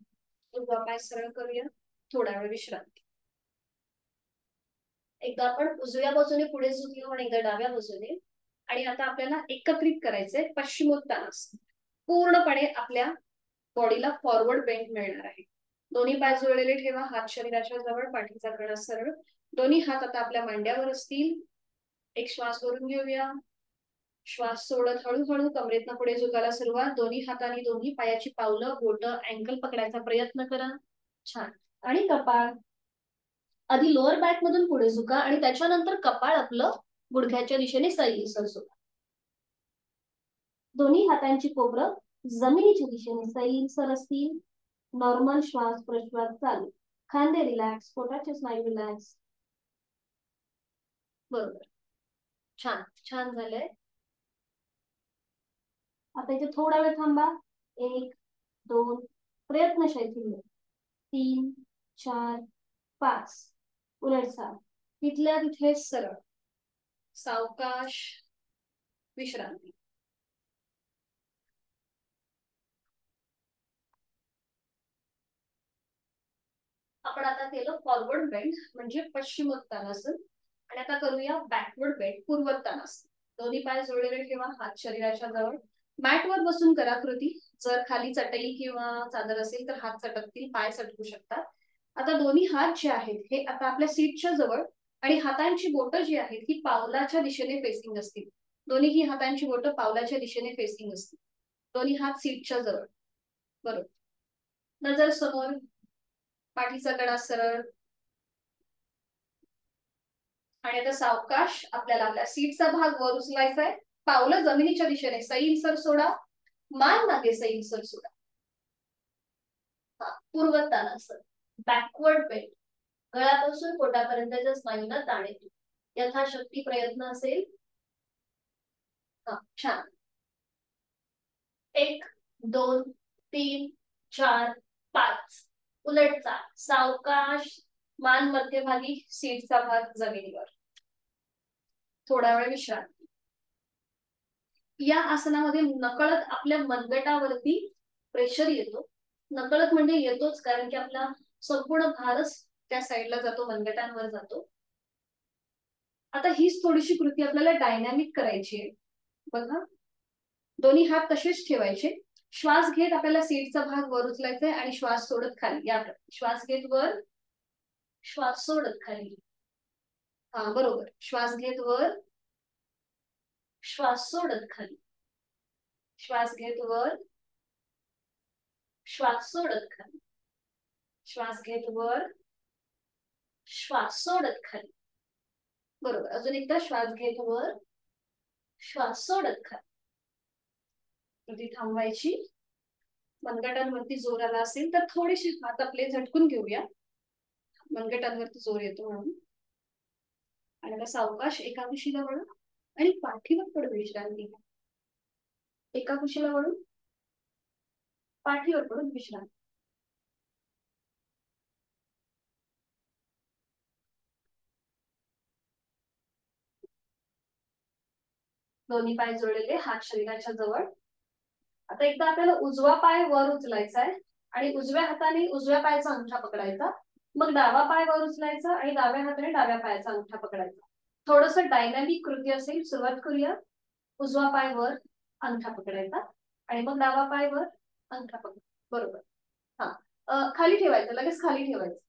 उजवा पाय सरळ करूया. थोडा वेळ विश्रांती. एकदा आपण उजव्या बाजूने पुढे झुकलो आणि एकदा डाव्या बाजूने. आणि आता आपल्याला एकत्रित करायचंय पश्चिमोत्तानासन. पूर्णपणे आपल्या बॉडीला फॉरवर्ड बेंड मिळणार आहे. दोन्ही पाय जोडलेले ठेवा, हात शरीराच्या जवळ, पाठीचा कणा सरळ. दोन्ही हात आता आपल्या मांड्यावर असतील. एक श्वास भरून घेऊया. श्वास सोडत हळूहळू कमरेतनं पुढे झुकायला सुरुवात. दोन्ही हाताने दोन्ही पायाची पावलं, बोटं, अँकल पकडायचा प्रयत्न करा. छान. आणि कपाळ आधी लोअर बॅक मधून पुढे झुका आणि त्याच्यानंतर कपाळ आपलं गुडघ्याच्या दिशेने सैल सर सोडा. दोन्ही हातांची कोपरं जमिनीच्या दिशेने सैल सर असतील. नॉर्मल श्वास प्रश्वास चालू. खांदे रिलॅक्स, पोटाचे स्नायू रिलॅक्स. बरोबर, छान. छान झालंय. आता इथे थोडा वेळ थांबा. 1, 2, प्रयत्नशील. 3, 4, 5. उलट चाल. तिथल्या तिथे सरळ. सावकाश विश्रांती. आपण आता केलं फॉरवर्ड बेंड म्हणजे पश्चिमोत्तानासन. आणि आता करूया बॅकवर्ड बेंड, पूर्वोत्तानासन. दोन्ही पाय जोडलेले ठेवा, हात शरीराच्या जवळ. मॅटवर बसून करा कृती. जर खाली चटई किंवा चादर असेल तर हात चटकतील, पाय चटकू शकतात. आता दोन्ही हात जे आहेत हे आता आपल्या सीटच्या जवळ आणि हातांची बोटं जी आहेत ही पावलाच्या दिशेने फेसिंग असतील. दोन्ही ही हातांची बोटं पावलाच्या दिशेने फेसिंग असतील. दोन्ही हात सीटच्या जवळ, बरोबर. नजर समोर, पाठीचा कणा सरळ. आणि आता सावकाश आपल्याला आपल्या सीटचा भाग वर उचलायचा आहे. पावलं जमिनीच्या दिशेने सैल सर सोडा. मान मागे सैल सर सोडा. पूर्वोत्तानासन, बॅकवर्ड बेंड. गळ्यापासून पोटापर्यंतच्या स्नायूंना ताण येतो. यथाशक्ती प्रयत्न असेल. छान. 1, 2, 3, 4, 5. उलट चाल. सावकाश. मान मध्यभागी, सीटचा भाग जमिनीवर. थोडा वेळ विश्रांती. या आसनामध्ये नकळत आपल्या मनगटावरती प्रेशर येतो. नकळत म्हणजे येतोच, कारण की आपला संपूर्ण भारच त्या साईडला जातो, मनगटांवर जातो. आता हीच थोडीशी कृती आपल्याला डायनॅमिक करायची आहे. बघा, दोन्ही हात तसेच ठेवायचे. श्वास घेत आपल्याला सीटचा भाग वर उचलायचा आहे आणि श्वास सोडत खाली. या श्वास घेत वर, श्वास सोडत खाली. हा बरोबर. श्वास घेत वर, श्वास सोडत खाली. श्वास घेत वर, श्वास सोडत खाली. श्वास घेत वर, श्वास सोडत खाली. बरोबर. अजून एकदा श्वास घेत वर, श्वास सोडत खाली. ती थांबवायची. मनगटांवरती जोर आला असेल तर थोडेसे हात आपले झटकून घेऊया. मनगटांवरती जोर येतो म्हणून. आणि आता सावकाश एका कुशीला वळून आणि पाठीवर पडून विश्रांती घ्या. एका कुशीला वळून पाठीवर पडून विश्रांती. दोन्ही पाय जोडलेले, हात शरीराच्या जवळ. आता एकदा आपल्याला उजवा पाय वर उचलायचा आहे आणि उजव्या हाताने उजव्या पायाचा अंगठा पकडायचा. मग डावा पाय वर उचलायचा आणि डाव्या हाताने डाव्या पायाचा अंगठा पकडायचा. थोडस डायनामिक कृती असेल. सुरुवात करूया. उजवा पाय वर, अंगठा पकडायचा आणि मग डावा पाय वर, अंगठा पकडायचा. बरोबर. हा खाली ठेवायचं, लगेच खाली ठेवायचं.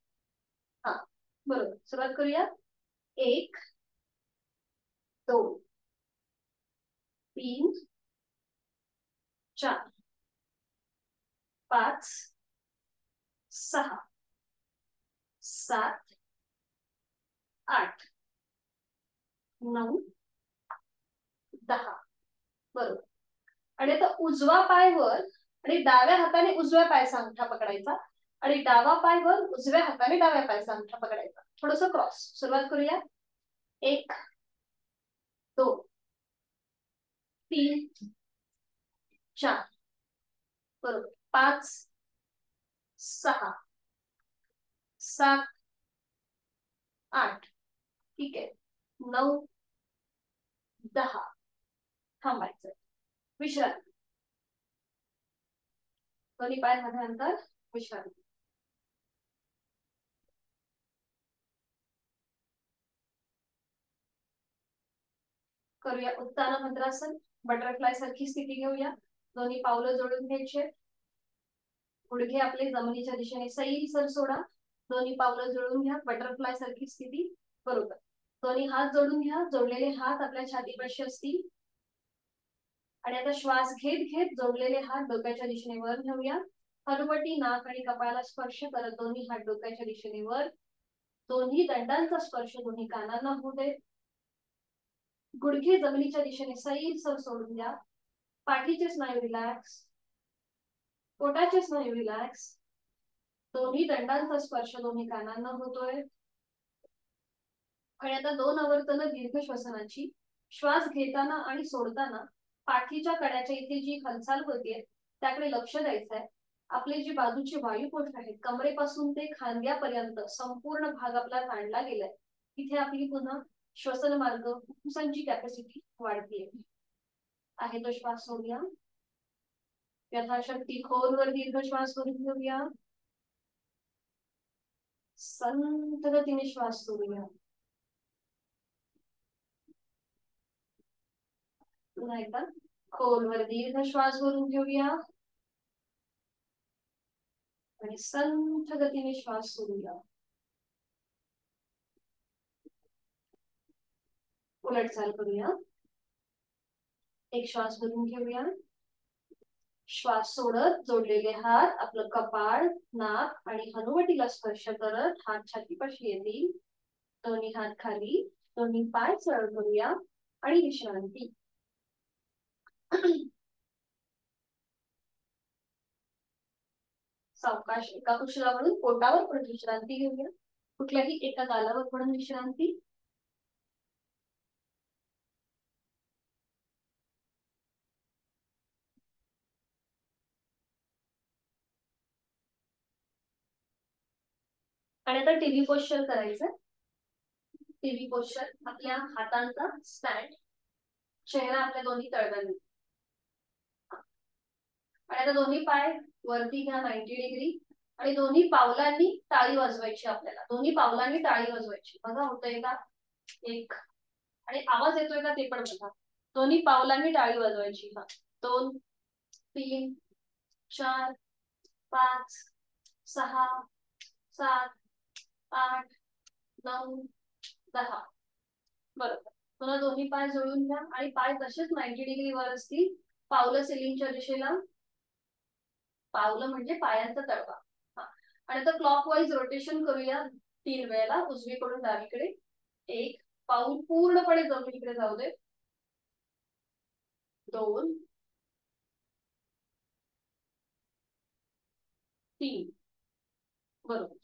हा बरोबर. सुरुवात करूया. 1 2 3 4 5 6 7 8 9 10. बरोबर. आणि आता उजवा पाय वर आणि डाव्या हाताने उजव्या पायाचा अंगठा पकडायचा आणि डावा पाय वर उजव्या हाताने डाव्या पायाचा अंगठा पकडायचा. थोडस क्रॉस. सुरुवात करूया. 1 2 3 4 बरोबर. 5 6 7 8. ठीक आहे. 9 10. थांबायचं. विश्रांती. दोन्ही पाय मध्ये अंतर, विश्रांती. करूया उत्तान भद्रासन. बटरफ्लाय सारखी स्थिती घेऊया. दोन्ही पावलं जोडून घ्यायचे. गुडघे आपले जमिनीच्या दिशेने सैल सर सोडा. दोन्ही पावलं जोडून घ्या. बटरफ्लाय सारखी स्थिती. बरोबर. दोन्ही हात जोडून घ्या. जोडलेले हात आपल्या छातीपाशी असतील. आणि आता श्वास घेत घेत जोडलेले हात डोक्याच्या दिशेने वर घेऊया. हनुवटी नाक आणि कपाळाला स्पर्श करत दोन्ही हात डोक्याच्या दिशेने वर. दोन्ही दंडांचा स्पर्श दोन्ही कानांना होऊ दे. गुडघे जमिनीच्या दिशेने सैल सर सोडून द्या. पाठीचे स्नायू रिलॅक्स. पोटाचे स्नायू रिलॅक्स. दोन्ही दंडांचा स्पर्श दोन्ही कानांना होतोय. आणि आता 2 आवर्तन दीर्घ श्वसनाची. श्वास घेताना आणि सोडताना पाठीच्या कड्याच्या इथे जी हालचाल होते त्याकडे लक्ष द्यायचं आहे. आपले जे बाजूचे वायुकोश आहेत, कमरेपासून ते खांद्यापर्यंत संपूर्ण भाग आपला ताणला गेलाय. तिथे आपली पुन्हा श्वसन मार्ग, फुफ्फुसांची कॅपॅसिटी वाढतीये. आहे तो श्वास सोडूया. यथाशक्ती खोलवर दीर्घ श्वास करून घेऊया. संत गतीने श्वास सोडूया. पुन्हा एकदा खोलवर दीर्घ श्वास भरून घेऊया आणि संथ गतीने श्वास सोडूया. उलट चाल करूया. एक श्वास भरून घेऊया. श्वास सोडत जोडलेले हात आपलं कपाळ, नाक आणि हनुवटीला स्पर्श करत हात छातीपाशी येतील. दोन्ही हात खाली. दोन्ही पाय सरळ करूया आणि विश्रांती. सावकाश एका कुशीला वळून पोटावर पडून विश्रांती घेऊया. कुठल्याही एका गालावर पडून विश्रांती. आणि आता टीव्ही पोश्चर करायचं. TV posture. आपल्या हातांचा स्टँड, चेहरा आपल्या दोन्ही तळव्यांनी. आणि आता दोन्ही पाय वरती घ्या 90 डिग्री आणि दोन्ही पावलांनी टाळी वाजवायची. आपल्याला दोन्ही पावलांनी टाळी वाजवायची. बघा होतंय का? एक. आणि आवाज येतोय का ते पण बघा. दोन्ही पावलांनी टाळी वाजवायची. 2 3 4 5 6 7 8 9 10. बरोबर. पुन्हा दोन्ही पाय जोडून घ्या आणि पाय तसेच 90 डिग्री वर असतील. पावलं सिलिंगच्या दिशेला. पावलं म्हणजे पायांचा तळवा. आणि आता क्लॉकवाईज रोटेशन करूया 3 वेळेला, उजवीकडून डावीकडे. 1 पाऊल पूर्णपणे जमिनीकडे जाऊ दे. 2 3. बरोबर.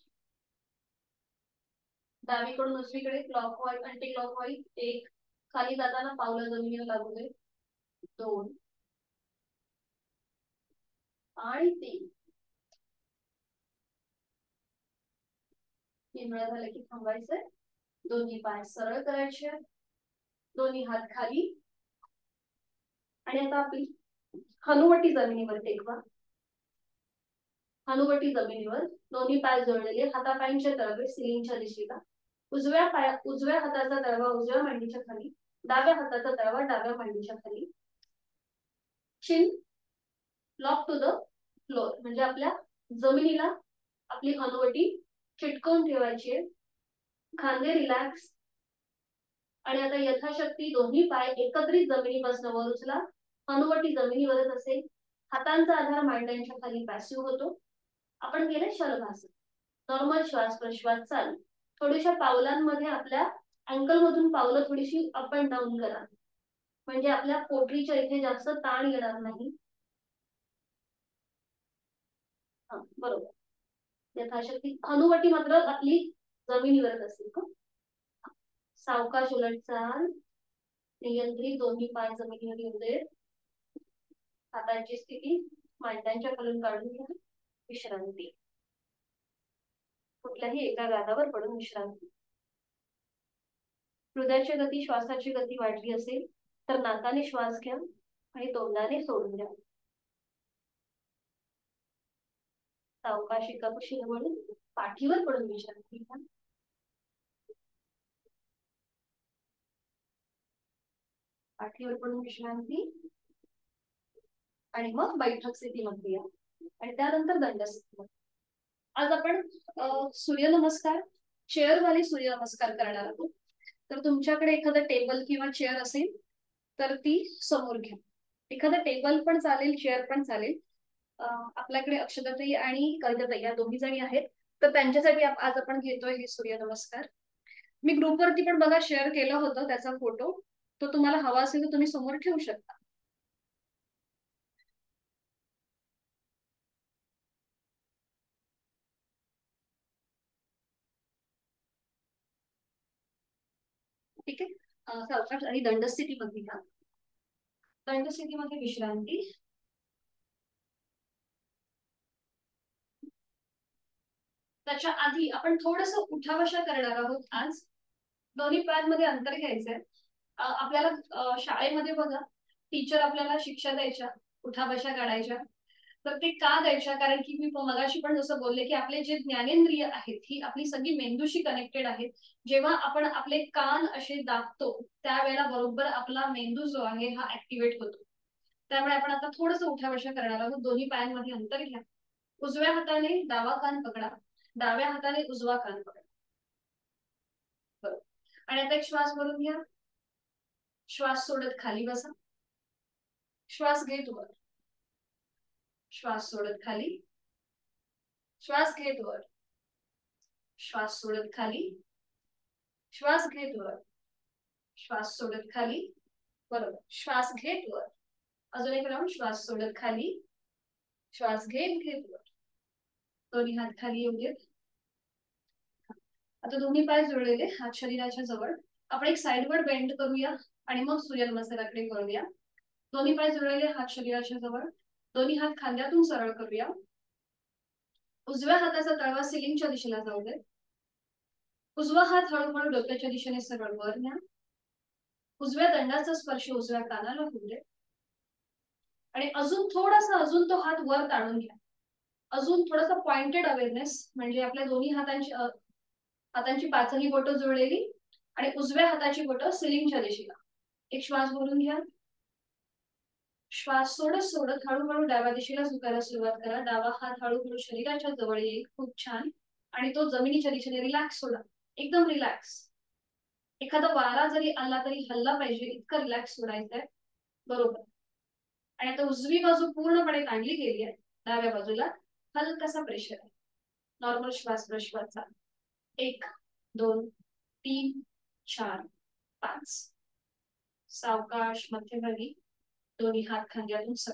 डावीकडून उजवीकडे क्लॉकवाईज अँटी क्लॉकवाईज. 1 खाली जाताना पावलं जमिनीला लागू दे. 2 आणि 3. 3 वेळा झालं की थांबायचंय. दोन्ही पाय सरळ करायचे. दोन्ही हात खाली. आणि आता आपली हनुवटी जमिनीवर टेकवा. हनुवटी जमिनीवर दोन्ही पाय जोडलेले, हातापायांचे तळवे सिलिंगच्या दिशेला. उजव्या हाताचा तळवा उजव्या मांडीच्या खाली. डाव्या हाताचा तळवा डाव्या मांडीच्या खाली. चिन लॉक टू द फ्लोर, म्हणजे आपल्या जमिनीला आपली हनुवटी चिटकवून ठेवायची आहे. खांदे रिलॅक्स. आणि आता यथाशक्ती दोन्ही पाय एकत्रित जमिनीपासून वर उचला. हनुवटी जमिनीवरच असेल. हातांचा आधार मांड्यांच्या खाली पॅसिव्ह होतो. आपण गेले शलभासन. नॉर्मल श्वास प्रश्वास चालू. थोड्याशा पावलांमध्ये आपल्या अँकल मधून पावलं थोडीशी अप अँड डाऊन करा, म्हणजे आपल्या पोटरीच्या इथे जास्त ताण येणार नाही. बरोबर. यथाशक्ती हनुवटी मात्र आपली जमिनीवरच असेल. सावकाश उलट चाल. नियंत्रित दोन्ही पाय जमिनीवर येऊ दे. हातांची स्थिती मांड्यांच्या खालून काढून घ्या. विश्रांती. कुठल्याही एका गादावर पडून विश्रांती. हृदयाची गती श्वासाची गती वाढली असेल तर नाकाने श्वास घ्या आणि तोंडाने सोडून द्या. सावकाशी कपशील म्हणून पाठीवर पडून विश्रांती घ्या. पाठीवर पडून विश्रांती. आणि मग बैठक स्थितीमध्ये या आणि त्यानंतर दंड स्थितीमध्ये. आज आपण सूर्यनमस्कार, चेअरवाले सूर्यनमस्कार करणार आहोत. तर तुमच्याकडे एखादं टेबल किंवा चेअर असेल तर ती समोर घ्या. एखादं टेबल पण चालेल, चेअर पण चालेल. आपल्याकडे अक्षताताई आणि कविताताई या दोघी जणी आहेत, तर त्यांच्यासाठी आज आपण घेतोय हे सूर्यनमस्कार. मी ग्रुपवरती पण बघा शेअर केलं होतं त्याचा फोटो, तो तुम्हाला हवा असेल तर तुम्ही समोर ठेवू शकता. ठीक आहे. सावकाश आणि दंडस्थितीमध्ये घ्या. दंडस्थितीमध्ये विश्रांती. त्याच्या आधी आपण थोडस उठाबशा करणार आहोत आज. दोन्ही पायांमध्ये अंतर घ्यायचंय. आपल्याला शाळेमध्ये बघा टीचर आपल्याला शिक्षा द्यायच्या, उठाबशा काढायच्या. तर ते का द्यायच्या? कारण की मी मगाशी पण जसं बोलले की आपले जे ज्ञानेंद्रिय आहेत ही आपली सगळी मेंदूशी कनेक्टेड आहेत. जेव्हा आपण आपले कान असे दाबतो त्यावेळेला बरोबर आपला मेंदू जो आहे हा ऍक्टिव्हेट होतो. त्यामुळे आपण आता थोडस उठाबशा करणार आहोत. दोन्ही पायांमध्ये अंतर घ्या. उजव्या हाताने डावा कान पकडा, डाव्या हाताने उजवा कान पकडा. बरोबर. आणि आता एक श्वास भरून घ्या. श्वास सोडत खाली बसा. श्वास घेत वर. श्वास सोडत खाली. श्वास घेत वर. श्वास सोडत खाली. श्वास घेत वर. श्वास सोडत खाली. बरोबर. श्वास घेत वर. अजून एक राऊंड. श्वास सोडत खाली. श्वास घेत घेत वर. दोन्ही हात खाली येऊ देत. आता दोन्ही पाय जोडलेले, हात शरीराच्या जवळ. आपण एक साइडवर बेंड करूया आणि मग सूर्यनमस्काराकडे करूया. दोन्ही पाय जोडलेले, हात शरीराच्या जवळ. दोन्ही हात खांद्यातून सरळ करूया. उजव्या हाताचा तळवा सिलिंगच्या दिशेला जाऊ दे. उजवा हात हळूहळू डोक्याच्या दिशेने सरळ वर न्या. उजव्या दंडाचा स्पर्श उजव्या कानाला होऊ दे. आणि अजून थोडासा अजून तो हात वर ताणून घ्या. अजून थोडासा पॉइंटेड अवेअरनेस, म्हणजे आपल्या दोन्ही हातांची पाचही बोटं जुळलेली आणि उजव्या हाताची बोटं सिलिंगच्या दिशेला. एक श्वास भरून घ्या. श्वास सोडत सोडत हळूहळू डाव्या दिशेला झुकायला सुरुवात करा. डावा हात हळूहळू शरीराच्या जवळ येईल. खूप छान. आणि तो जमिनीच्या दिशेने रिलॅक्स सोडा. एकदम रिलॅक्स. एखादा वारा जरी आला तरी हल्ला पाहिजे इतकं रिलॅक्स सोडायचंय. बरोबर. आणि आता उजवी बाजू पूर्णपणे ताणली गेली आहे. डाव्या बाजूला हलकासा प्रेशर आहे. नॉर्मल श्वास प्रश्वासचा. 1 2 3 4 5. सावकाश मध्यभागी दोन्ही हात खांद्यातून सर.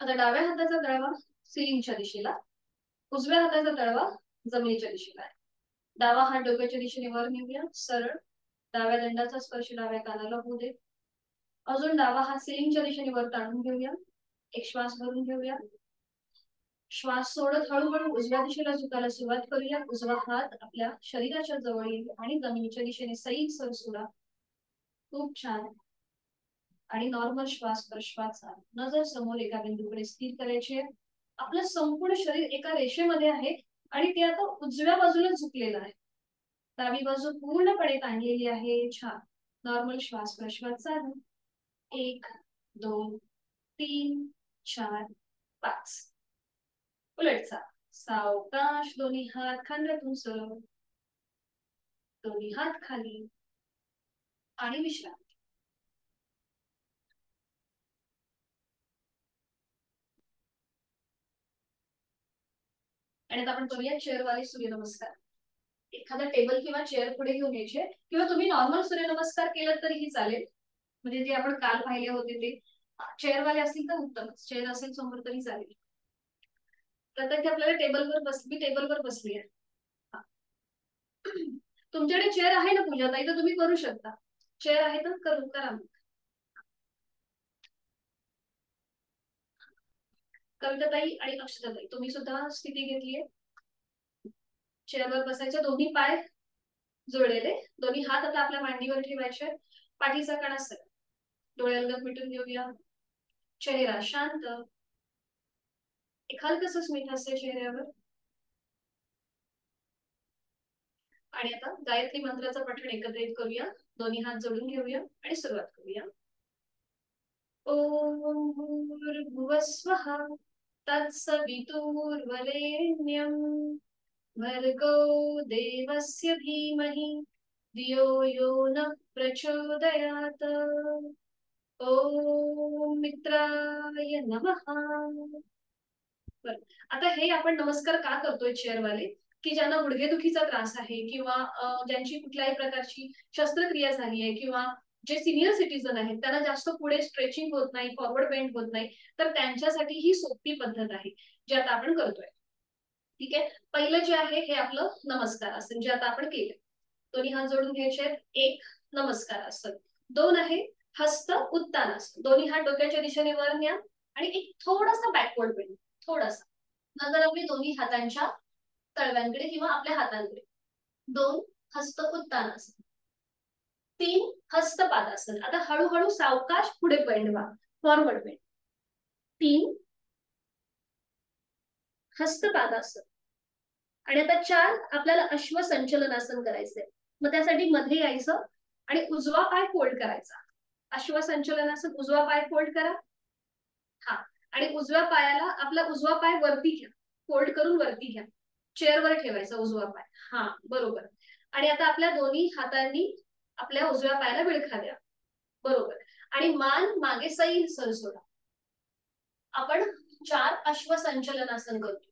आता डाव्या हाताचा तळवा सिलिंगच्या दिशेला, उजव्या हाताचा तळवा जमिनीच्या दिशेला आहे. डावा हात डोक्याच्या दिशेने वर नेऊया सरळ. डाव्या दंडाचा स्पर्श डाव्या कानाला होऊ दे. अजून डावा हात सिलिंगच्या दिशेने वर ताणून घेऊया. एक श्वास भरून घेऊया. श्वास सोडत हळूहळू उजव्या दिशेला झुकायला सुरुवात करूया. उजवा हात आपल्या शरीराच्या जवळ येईल आणि जमिनीच्या दिशेने सैल सर सोडा. खूप छान. आणि नॉर्मल श्वास प्रश्वास. नजर समोर एका बिंदूकडे स्थिर करायचे. आपलं संपूर्ण शरीर एका रेषेमध्ये आहे आणि ते आता उजव्या बाजूला झुकलेलं आहे. डावी बाजू पूर्णपणे ताणलेली आहे. छान. नॉर्मल श्वास प्रश्वास चालू. 1 2 3 4 5. उलटचा. सावकाश दोन्ही हात खांद्यातून सरळ. दोन्ही हात खाली आणि विश्रांती. आणि आता आपण करूया चेअरवाले सूर्यनमस्कार. एखादा टेबल किंवा चेअर पुढे घेऊन यायचे किंवा तुम्ही नॉर्मल सूर्यनमस्कार केलं तरीही चालेल. म्हणजे जे आपण काल पाहिले होते ते चेअरवाले असतील तर उत्तम. चेअर असेल समोर तरी चालेल. तर ते आपल्याला टेबलवर बसली आहे. तुमच्याकडे चेअर आहे ना पूजा ताई, तर तुम्ही करू शकता. चेअर आहे तर करा. कविताताई आणि अक्षताताई तुम्ही सुद्धा स्थिती घेतलीये. चेअरवर बसायचे. दोन्ही पाय जोडलेले. दोन्ही हात आता आपल्या मांडीवर ठेवायचे. पाठीचा कणा सरळ. डोळे अलगद मिटून घेऊया. चेहरा शांत. एक हलकसं स्मित हास्य चेहऱ्यावर. आणि आता गायत्री मंत्राचं पठण एकत्रित करूया. दोन्ही हात जोडून घेऊया आणि सुरुवात करूया. ओम भूर्भुवस्वः तत्सवितुर्वरेण्यं भर्गो देवस्य धीमहि धियो यो न प्रचोदयात्. ओम मित्राय नमः. आता हे आपण नमस्कार का करतोय चेअरवाले, की ज्यांना गुडघेदुखीचा त्रास आहे किंवा ज्यांची कुठल्याही प्रकारची शस्त्रक्रिया झाली आहे किंवा जे सिनियर सिटीजन आहेत त्यांना जास्त पुढे स्ट्रेचिंग होत नाही, फॉरवर्ड बेंड होत नाही, तर त्यांच्यासाठी ही सोपी पद्धत आहे जी आता आपण करतोय. ठीक आहे. पहिलं जे आहे हे आपलं नमस्कार आसन जे आता आपण केलं. दोन्ही हात जोडून घ्यायचे. 1 नमस्कार आसन. 2 आहे हस्त उत्तानासन. दोन्ही हात डोक्याच्या दिशेने वर न्या आणि एक थोडासा बॅकवर्ड बेंड. थोडासा. नंतर आपली दोन्ही हातांच्या तळव्यांकडे किंवा आपल्या हातांकडे. 2 हस्त उत्तानासन. 3 हस्तपादासन. आता हळूहळू सावकाश पुढे बेंड व्हा. Forward bend. 3 हस्तपादासन. आणि आता 4 आपल्याला अश्वसंचलनासन करायचंय. मग त्यासाठी मध्ये यायचं आणि उजवा पाय फोल्ड करायचा. अश्वसंचलनासन. उजवा पाय फोल्ड करा. हा. आणि उजव्या पायाला आपला उजवा पाय वरती घ्या. फोल्ड करून वरती घ्या. चेअरवर ठेवायचा उजवा पाय. हा बरोबर. आणि आता आपल्या दोन्ही हातांनी आपल्या उजव्या पायाला विळखा द्या. बरोबर. आणि मान मागे सैल सर सोडा. आपण 4 अश्वसंचलनासन करतो.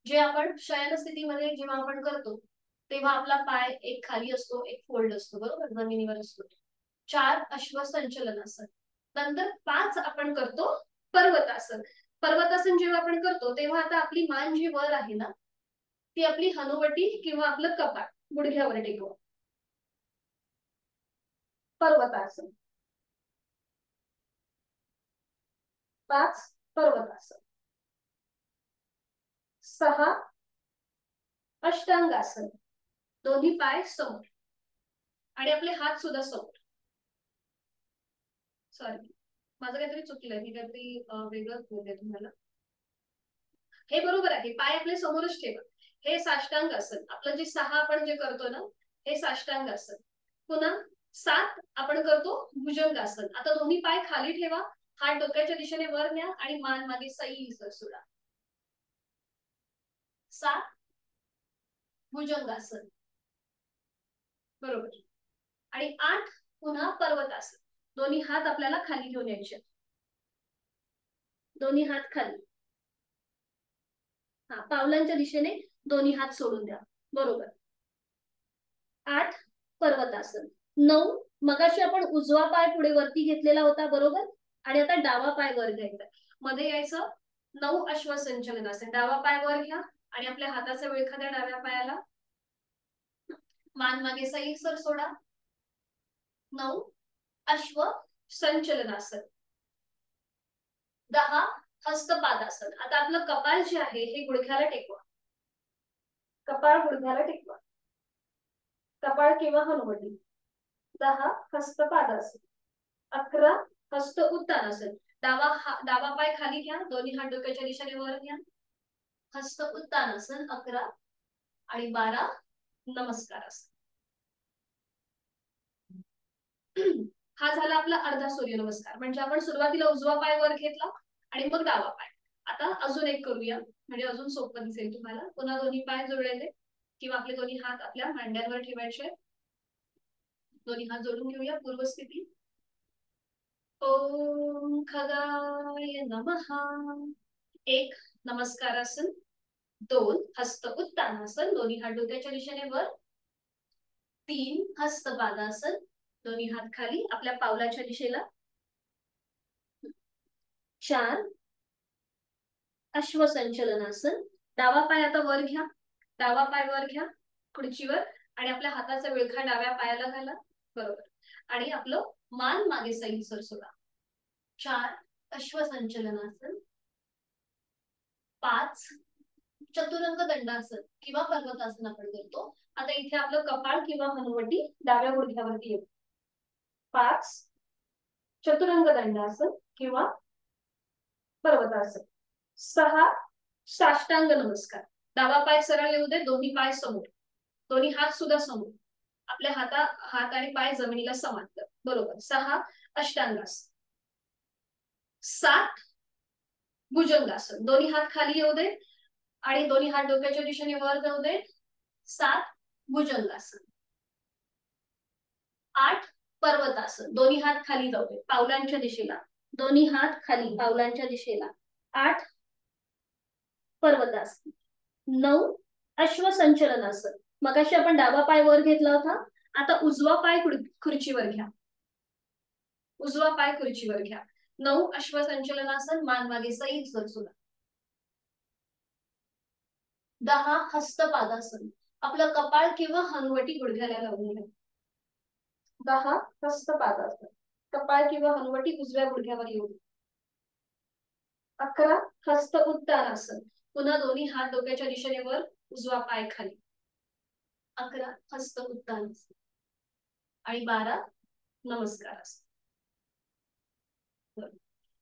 जे आपण शयन स्थितीमध्ये जेव्हा आपण करतो तेव्हा आपला पाय एक खाली असतो, एक फोल्ड असतो. बरोबर. जमिनीवर असतो. 4 अश्वसंचलनासन. नंतर 5 आपण करतो पर्वतासन. पर्वतासन जेव्हा आपण करतो तेव्हा आता आपली मान जी वर आहे ना ती आपली हनुवटी किंवा आपलं कपाळ गुडघ्यावर टेकवा. पर्वतासन. 5 पर्वतासन. 6 अष्टांगासन. दोन्ही पाय समोर आणि आपले हात सुद्धा समोर. सॉरी माझं काहीतरी चुकलंय. मी काहीतरी वेगळंच बोलते तुम्हाला. हे बरोबर आहे. पाय आपले समोरच ठेवा. हे साष्टांग आसन. आपलं जे 6 आपण जे करतो ना हे साष्टांग आसन. पुन्हा 7 आपण करतो भुजंगासन. आता दोन्ही पाय खाली ठेवा, हात डोक्याच्या दिशेने वर न्या आणि मान मागे सैल सोडा. 7 भुजंगासन. बरोबर. आणि 8 पुन्हा पर्वतासन. दोन्ही हात आपल्याला खाली घेऊन यायचे. दोन्ही हात खाली. हा, पावलांच्या दिशेने दोन्ही हात सोडून द्या. बरोबर. 8 पर्वतासन. 9 मगाशी आपण उजवा पाय पुढे वरती घेतलेला होता, बरोबर. आणि आता डावा पाय वर घ्यायचा, मध्ये यायचं. 9 अश्वसंचलनासन. डावा पाय वर घ्या आणि आपल्या हाताचा विळखा द्या डाव्या पायाला. मान मागे सैल सोडा. 9 अश्व संचलनासन. 10 हस्तपादासन. आता आपलं कपाळ जे आहे हे गुडघ्याला टेकवा. कपाळ गुडघ्याला टेकवा. कपाळ किंवा हनुवटी. 10 हस्तपादासन. 11 हस्त उत्तानासन. डावा पाय खाली घ्या, दोन्ही हात डोक्याच्या दिशेने वर घ्या. हस्त उत्तानासन 11. आणि 12 नमस्कारासन. हा झाला आपला अर्धा सूर्य नमस्कार. म्हणजे आपण सुरुवातीला उजवा पाय वर घेतला आणि मग डावा पाय. आता अजून एक करूया, म्हणजे अजून सोपं दिसेल तुम्हाला. पुन्हा दोन्ही पाय जोडलेले किंवा आपले दोन्ही हात आपल्या मांड्यांवर ठेवायचे. दोन्ही हात जोडून घेऊया पूर्वस्थिती. ओम खगाय नमः. 1 नमस्कारासन. 2 हस्त उत्तानासन. दोन्ही हात डोक्याच्या दिशेने वर. 3 हस्तपादासन. दोन्ही हात खाली आपल्या पावलाच्या दिशेला. 4 अश्वसंचलनासन. डावा पाय आता वर घ्या. डावा पाय वर घ्या खुर्चीवर आणि आपल्या हाताचा विळखा डाव्या पायाला घाला. बरोबर. आणि आपलं मान मागे सैल सोडा. 4 अश्वसंचलनासन. 5 चतुरंग दंडासन किंवा पर्वतासन आपण करतो. आता इथे आपलं कपाळ किंवा हनुवटी डाव्या गुडघ्यावरती येतो. 5 चतुरंग दंडासन किंवा पर्वतासन. 6 साष्टांग नमस्कार. डावा पाय सरळ येऊ दे, दोन्ही पाय समोर, दोन्ही हात सुद्धा समोर. आपल्या हात आणि पाय जमिनीला समांतर. बरोबर. 6 अष्टांगासन. 7 भुजंगासन. दोन्ही हात खाली येऊ दे आणि दोन्ही हात डोक्याच्या दिशेने वर जाऊ दे. 7 भुजंगासन. 8 पर्वतासन. दोन्ही हात खाली जाऊ दे पावलांच्या दिशेला. दोन्ही हात खाली पावलांच्या दिशेला. 8 पर्वतासन. 9 अश्वसंचलनासन. मगाशी आपण डावा पाय वर घेतला होता, आता उजवा पाय खुर्चीवर घ्या. उजवा पाय खुर्चीवर घ्या. 9 अश्वसंचलनासन. मान मागे सैल सोडा. 10 हस्तपादासन. आपलं कपाळ किंवा हनुवटी गुडघ्याला लावून घ्या. 10 हस्तपादासन. कपाळ किंवा हनुवटी उजव्या गुडघ्यावर येऊ. 11 हस्त उत्तानासन. पुन्हा दोन्ही हात डोक्याच्या दिशेने वर, उजवा पाय खाली. 11 हस्त उत्तानासन. आणि 12 नमस्कारासन.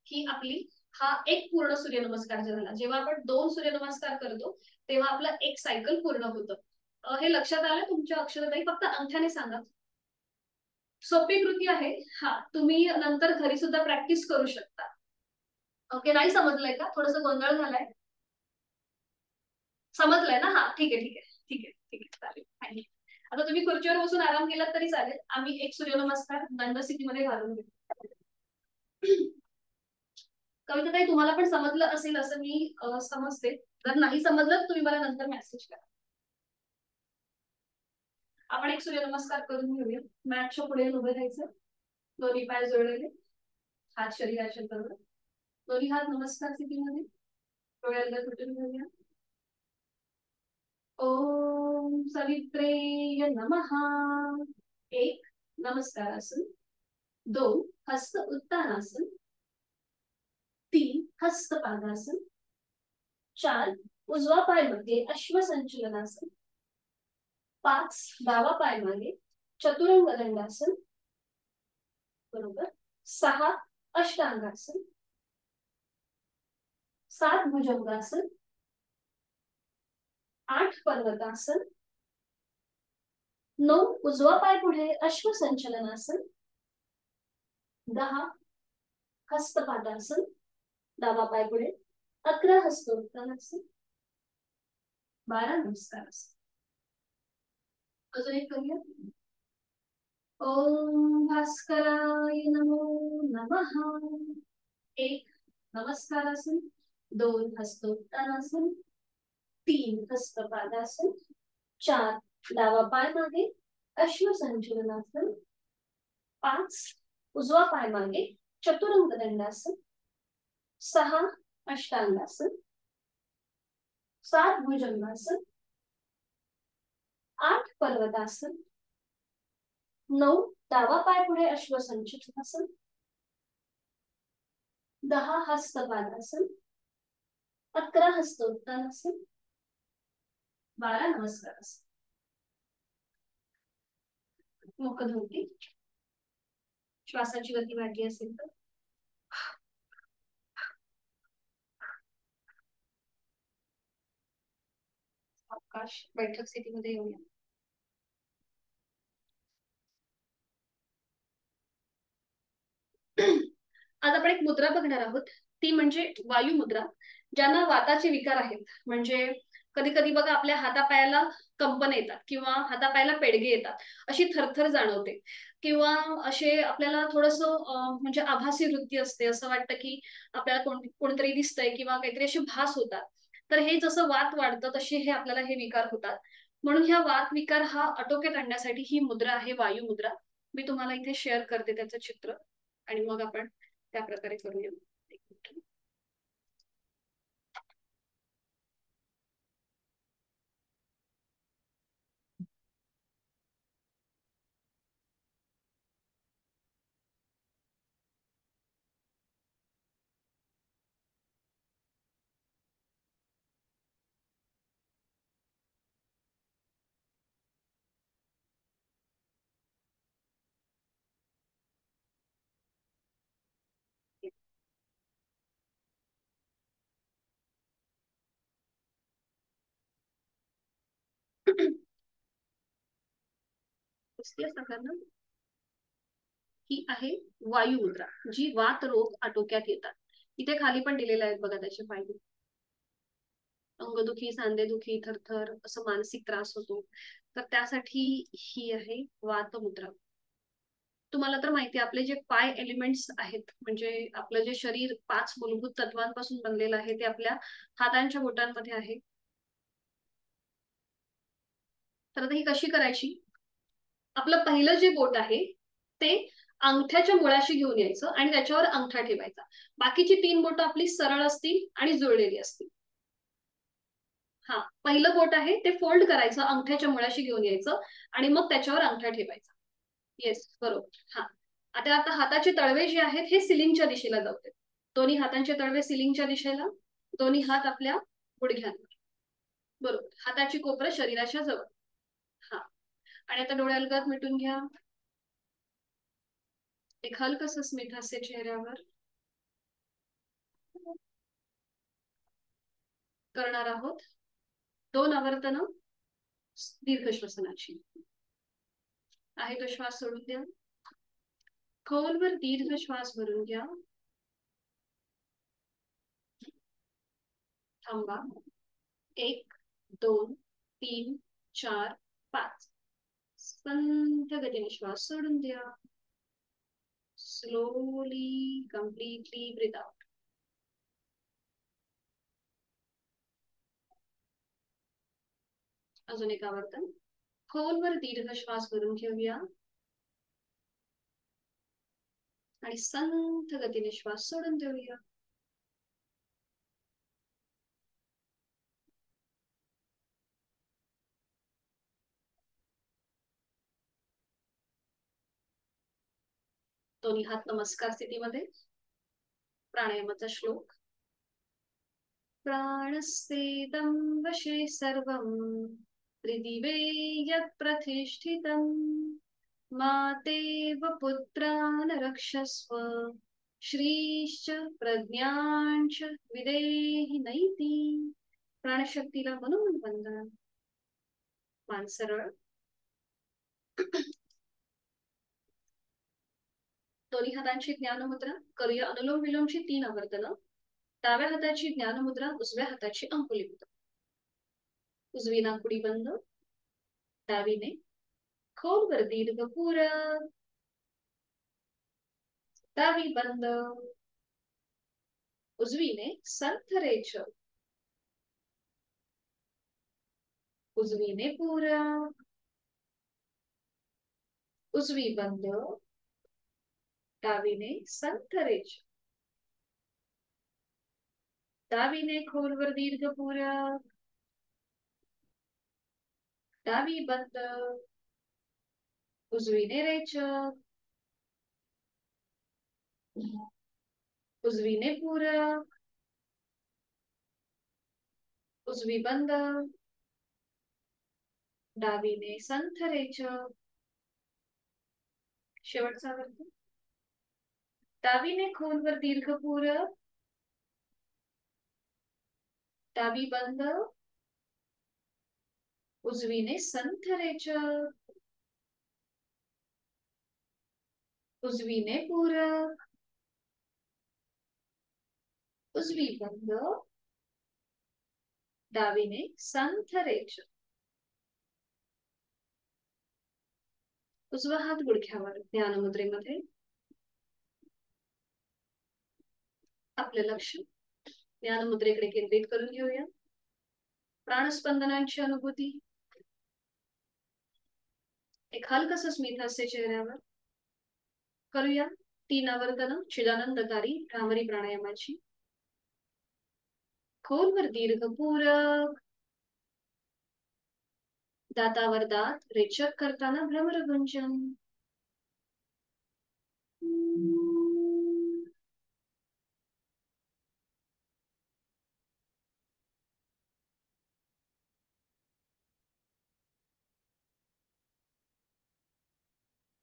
ही आपली हा एक पूर्ण सूर्यनमस्कार झाला. जेव्हा आपण 2 सूर्यनमस्कार करतो तेव्हा आपलं एक सायकल पूर्ण होतं. हे लक्षात आलं तुमच्या अक्षरताई? फक्त अंगठ्याने सांगा. सोपी कृती आहे. हा, तुम्ही नंतर घरी सुद्धा प्रॅक्टिस करू शकता. ओके. नाही समजलंय का? थोडस गोंधळ झालाय? समजलंय ना? हा, ठीक आहे ठीक आहे ठीक आहे ठीक आहे, चालेल. थँक्यू. आता तुम्ही खुर्चीवर बसून आराम केलात तरी चालेल. आम्ही एक सूर्यनमस्कार दंड स्थितीमध्ये घालून घेऊ. कविताताई, तुम्हाला पण समजलं असेल असं मी समजते. जर नाही समजलं तुम्ही मला नंतर मेसेज करा. आपण एक सूर्यनमस्कार करून घेऊया. मॅटच्या पुढे उभे राहायचं, दोन्ही पाय जोडलेले, हात शरीराच्या बरोबर, दोन्ही हात नमस्कार स्थितीमध्ये, डोळ्याला तुटून घेऊया. ओम सवित्रे नमः. 1 नमस्कारासन. 2 हस्त उत्तानासन. 3 हस्तपादासन. 4 उजवा पाय मध्ये अश्वसंचलनासन. 5 डावा पाय मागे चतुरंग दंडासन. बरोबर. 6 अष्टांगासन. 7 भुजंगासन. 8 पर्वतासन. 9 उजवा पाय पुढे अश्वसंचलनासन. 10 हस्तपादासन, डावा पाय पुढे. 11 हस्तोत्तानासन. 12 नमस्कारासन. अजून एक करूया. ओम भास्कराय नमो नमः. 1 नमस्कारासन. 2 हस्तोत्तानासन. 3 हस्तपादासन. 4 डावा पाय मागे अश्वसंचलनासन. 5 उजवा पाय मागे चतुरंग दंडासन. 6 अष्टांगासन. 7 भुजंगासन. 8 पर्वतासन. 9 डावा पाय पुढे अश्वसंचलनासन. 10 हस्तपादासन. 11 हस्तोत्तानासन. 12 नमस्कारासन. मुखधोटी. श्वासाची गती वाढली असेल तर आकाश बैठक स्थितीमध्ये येऊया. आज आपण एक मुद्रा बघणार आहोत, ती म्हणजे वायू मुद्रा. ज्यांना वाताचे विकार आहेत, म्हणजे कधी कधी बघा आपल्या हातापायाला कंपन येतात किंवा हातापायाला पेडगे येतात, अशी थरथर जाणवते, किंवा असे आपल्याला थोडस म्हणजे आभासी वृत्ती असते, असं वाटतं की आपल्याला कोणतरी दिसतंय किंवा काहीतरी असे भास होतात. तर हे जसं वात वाढतं तसे हे आपल्याला हे विकार होतात. म्हणून ह्या वात विकार हा आटोक्यात आणण्यासाठी ही मुद्रा आहे वायू मुद्रा. मी तुम्हाला इथे शेअर करते त्याचं चित्र आणि मग आपण त्या प्रकारे करूया. ही आहे वायू मुद्रा, जी वात रोग आटोक्यात येतात. इथे खाली पण दिलेले आहेत बघा त्याचे फायदे. अंगदुखी, सांधेदुखी, थरथर, असं मानसिक त्रास होतो, तर त्यासाठी ही आहे वात मुद्रा. तुम्हाला तर माहिती आहे आपले जे पाय एलिमेंट्स आहेत, म्हणजे आपलं जे शरीर 5 मूलभूत तत्वांपासून बनलेलं आहे, ते आपल्या हातांच्या बोटांमध्ये आहे. तर आता ही कशी करायची? आपलं पहिलं जे बोट आहे ते अंगठ्याच्या मुळाशी घेऊन यायचं आणि त्याच्यावर अंगठा ठेवायचा. बाकीची 3 बोटं आपली सरळ असतील आणि जुळलेली असतील. हा, पहिलं बोट आहे ते फोल्ड करायचं, अंगठ्याच्या मुळाशी घेऊन यायचं आणि मग त्याच्यावर अंगठा ठेवायचा. येस, बरोबर. हा, आता हाताचे तळवे जे आहेत हे सिलिंगच्या दिशेला जाऊ देत. दोन्ही हातांचे तळवे सिलिंगच्या दिशेला, दोन्ही हात आपल्या गुडघ्यांवर. बरोबर, हाताची कोपरं शरीराच्या जवळ. हा, आणि आता डोळे अलगद मिटून घ्या. एक हलकसं स्मित हास्य चेहऱ्यावर करणार आहोत. 2 आवर्तन दीर्घ श्वसनाची. आहे तो श्वास सोडून द्या. खोलवर दीर्घ श्वास भरून घ्या. थांबा. 1 2 3 4 5. संथ गतीने श्वास सोडून द्या. Slowly completely breathe out. अजून एक आवर्तन. खोलवर दीर्घ श्वास भरून घेऊया आणि संथ गतीने श्वास सोडून देऊया. दोन्ही हात नमस्कार स्थितीमध्ये. प्राणायामाचा श्लोक. प्राणस्तेदं वशे सर्वं त्रिदिवे यत् प्रतिष्ठितं मातेव पुत्रान् रक्षस्व श्रीश्च प्रज्ञांच विदेहि नैति. प्राणशक्तीला बनवून वंदन. मान सरळ. दोन्ही हातांची ज्ञानमुद्रा. करूया अनुलोम विलोमची 3 आवर्तनं. डाव्या हाताची ज्ञानमुद्रा, उजव्या हाताची अंकुली मुद्रा. उजवी नाकपुडी बंद, डावीने खोलवर दीर्घ पूरक, डावी बंद, उजवीने संथ रेचक, उजवीने पूरक, उजवी बंद, डावीने संथ रेचक, डावीने खोलवर दीर्घ पूरक, डावी बंद, उजवीने रेचक, उजवीने पूरक, उजवी बंद, डावीने संथ रेचक. शेवटचा वर्ग. डावीने खोलवर दीर्घ पूरक, डावी बंद, उजवीने संथ रेचक, उजवीने पूरक, उजवी बंद, डावीने संथ रेचक. उजवा हात गुडघ्यावर ध्यानमुद्रेमध्ये. आपलं लक्ष ध्यानमुद्रेकडे केंद्रित करून घेऊया. प्राणस्पंदनांची अनुभूती. एक हलकस स्मित हास्य चेहऱ्यावर. करूया 3 आवर्तनं चिदानंदकारी भ्रामरी प्राणायामाची. खोलवर दीर्घ पूरक, दातावर दात रेचक करताना भ्रमर गुंजन.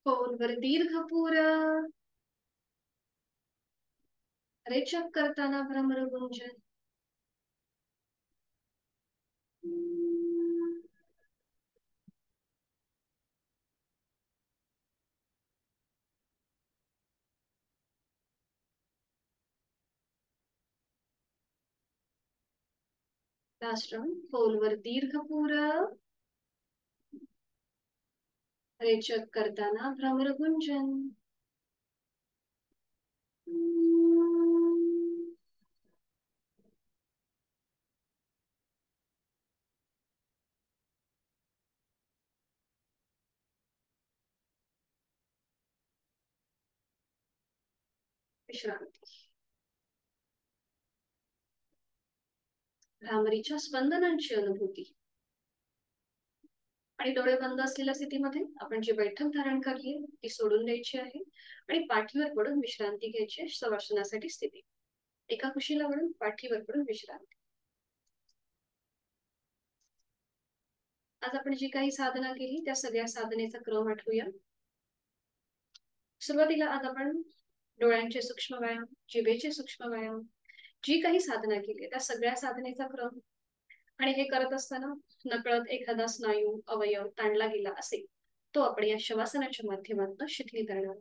खोलवर दीर्घ पूरक, रेचक करताना भ्रमर गुंजन. Last round. खोलवर दीर्घ पूरक, रेचक करताना भ्रमर गुंजन. विश्रांती. भ्रामरीच्या स्पंदनांची अनुभूती. आणि डोळे बंद असलेल्या स्थितीमध्ये आपण जी बैठक धारण करली ती सोडून द्यायची आहे आणि पाठीवर पडून विश्रांती घ्यायची. शवासनासाठी स्थिती. एका कुशीला वळून पाठीवर पडून विश्रांती. आज आपण जी काही साधना केली त्या सगळ्या साधनेचा क्रम आठवूया. सुरुवातीला आज आपण डोळ्यांचे सूक्ष्म व्यायाम, जिभेचे सूक्ष्म व्यायाम, जी काही साधना केली त्या सगळ्या साधनेचा क्रम. आणि हे करत असताना नकळत एखादा स्नायू अवयव ताणला गेला असेल तो आपण या शवासनाच्या माध्यमातून शिथिल करणार.